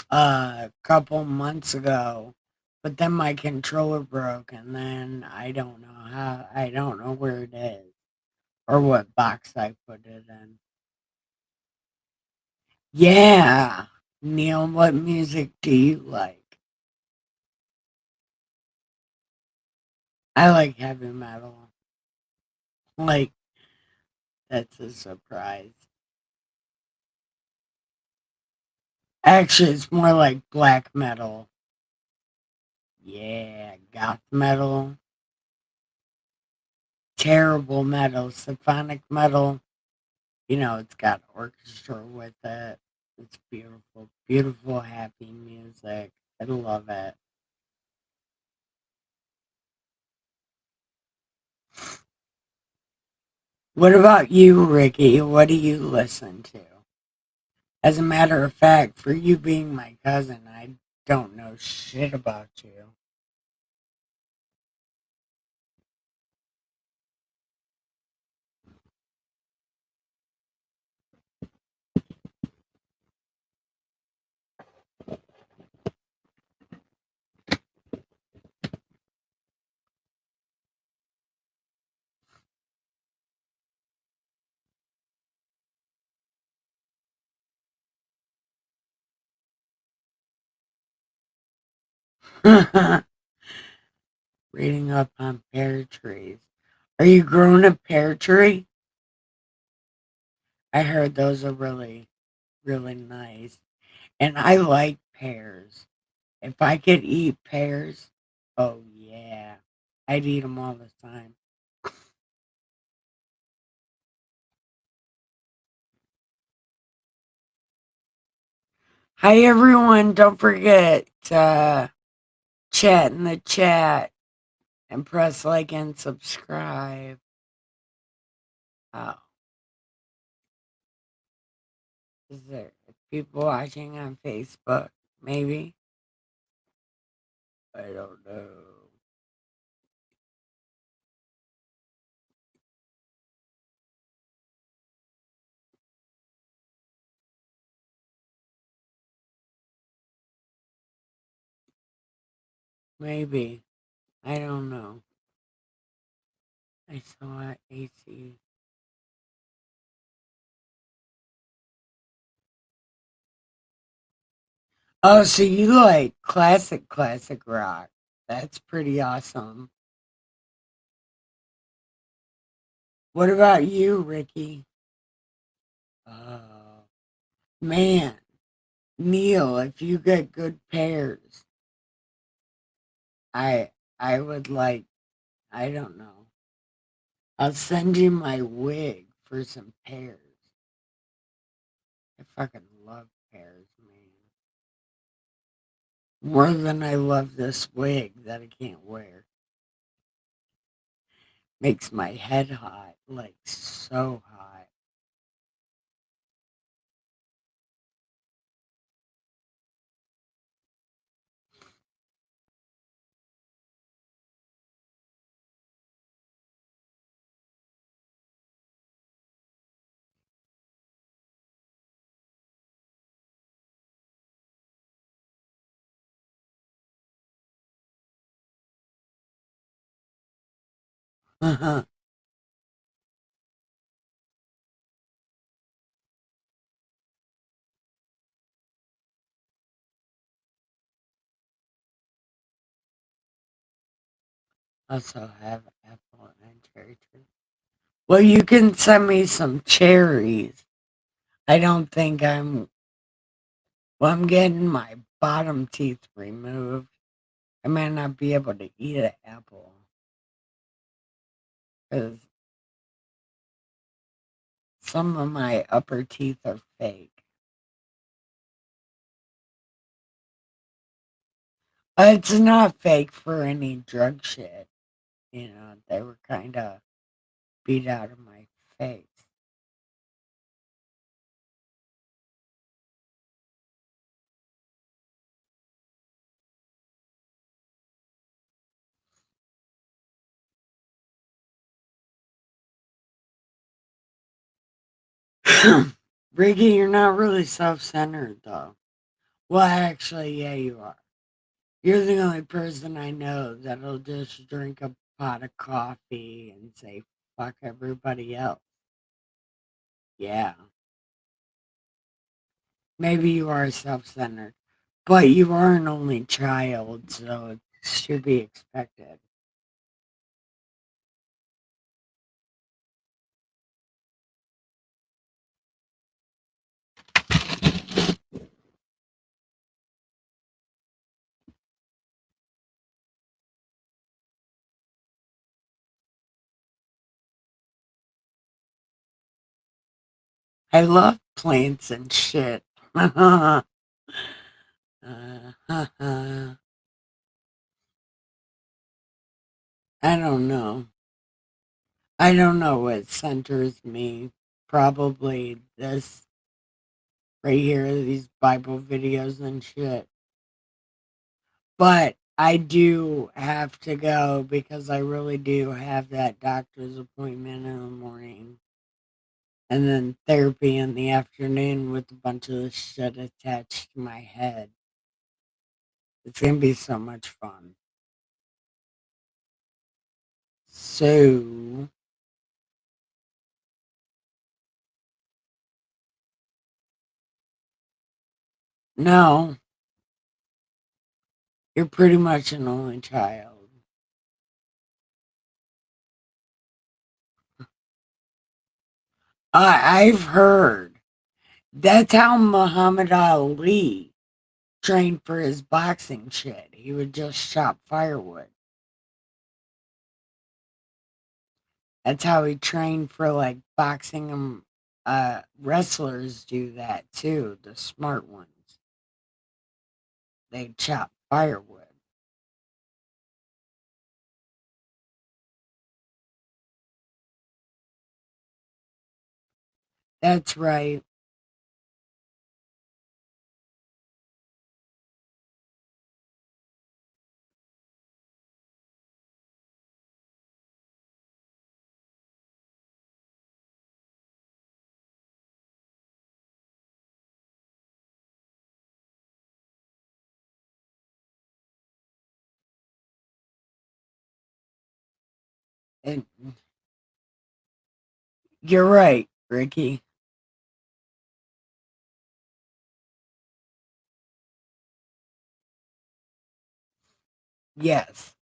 a couple months ago, but then my controller broke, and then I don't know where it is or what box I put it in. Yeah. Neil, what music do you like? I like heavy metal. Like, that's a surprise. Actually, it's more like black metal. Yeah, goth metal, terrible metal, symphonic metal. You know, it's got orchestra with it. It's beautiful, beautiful, happy music. I love it. What about you, Ricky? What do you listen to? As a matter of fact, for you being my cousin, I don't know shit about you. Reading up on pear trees. Are you growing a pear tree? I heard those are really, really nice. And I like pears. If I could eat pears, oh yeah, I'd eat them all the time. Hi everyone, don't forget to chat in the chat and press like and subscribe. Oh, is there people watching on Facebook? Maybe. I don't know. Maybe. I don't know. I saw it, AC. Oh, so you like classic rock. That's pretty awesome. What about you, Ricky? Oh, man. Neil, if you get good pears, I I would like, I don't know. I'll send you my wig for some pears. I fucking love pears, man. More than I love this wig that I can't wear. Makes my head hot, like so hot. Also have apple and cherry trees. Well, you can send me some cherries. I don't think well, I'm getting my bottom teeth removed. I might not be able to eat an apple because some of my upper teeth are fake. It's not fake for any drug shit. They were kind of beat out of my face. Ricky, you're not really self centered, though. Well, actually, yeah, you are. You're the only person I know that'll just drink a pot of coffee and say, fuck everybody else. Yeah, maybe you are self centered, but you are an only child, so it should be expected. I love plants and shit. I don't know. I don't know what centers me. Probably this right here, these Bible videos and shit. But I do have to go because I really do have that doctor's appointment in the morning. And then therapy in the afternoon with a bunch of shit attached to my head. It's going to be so much fun. So, no, You're pretty much an only child. I've heard that's how Muhammad Ali trained for his boxing shit. He would just chop firewood. That's how he trained for like boxing and wrestlers do that too, the smart ones. They chop firewood. That's right. And you're right, Ricky. Yes.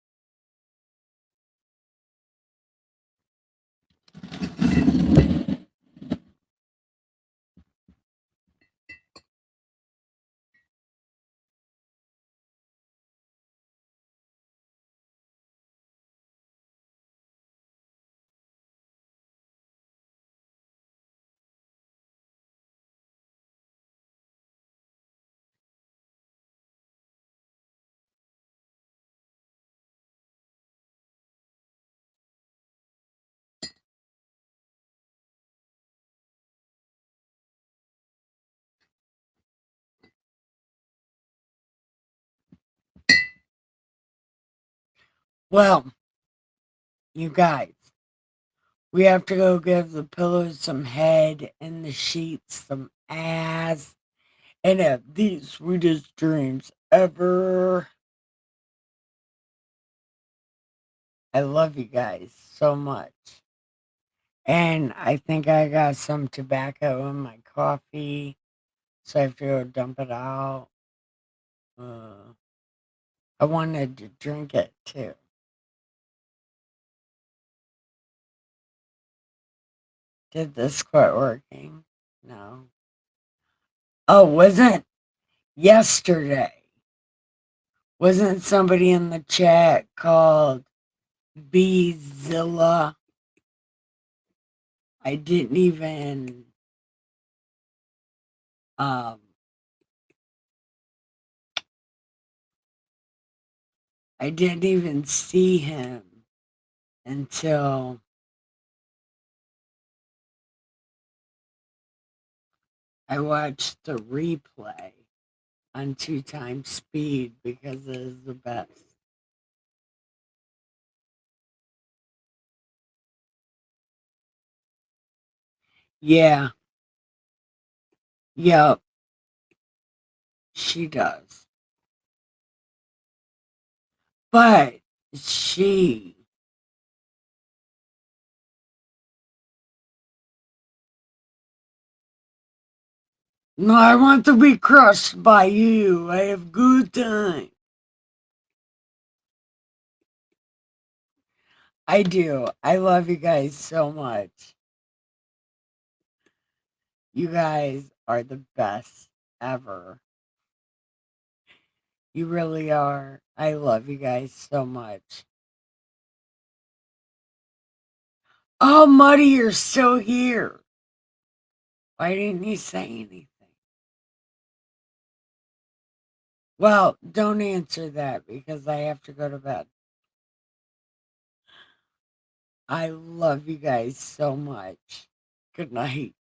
Well, you guys, we have to go give the pillows some head and the sheets some ass and have the sweetest dreams ever. I love you guys so much. And I think I got some tobacco in my coffee, so I have to go dump it out. Uh, I wanted to drink it too. Did this quit working? No. Oh, wasn't yesterday? Wasn't somebody in the chat called Beezilla? I didn't even um I didn't even see him until I watched the replay on 2 times speed because it is the best. Yeah, yep, she does. But she, no, I want to be crushed by you. I have good time. I do. I love you guys so much. You guys are the best ever. You really are. I love you guys so much. Oh, Muddy, you're still here. Why didn't you say anything? Well, don't answer that because I have to go to bed. I love you guys so much. Good night.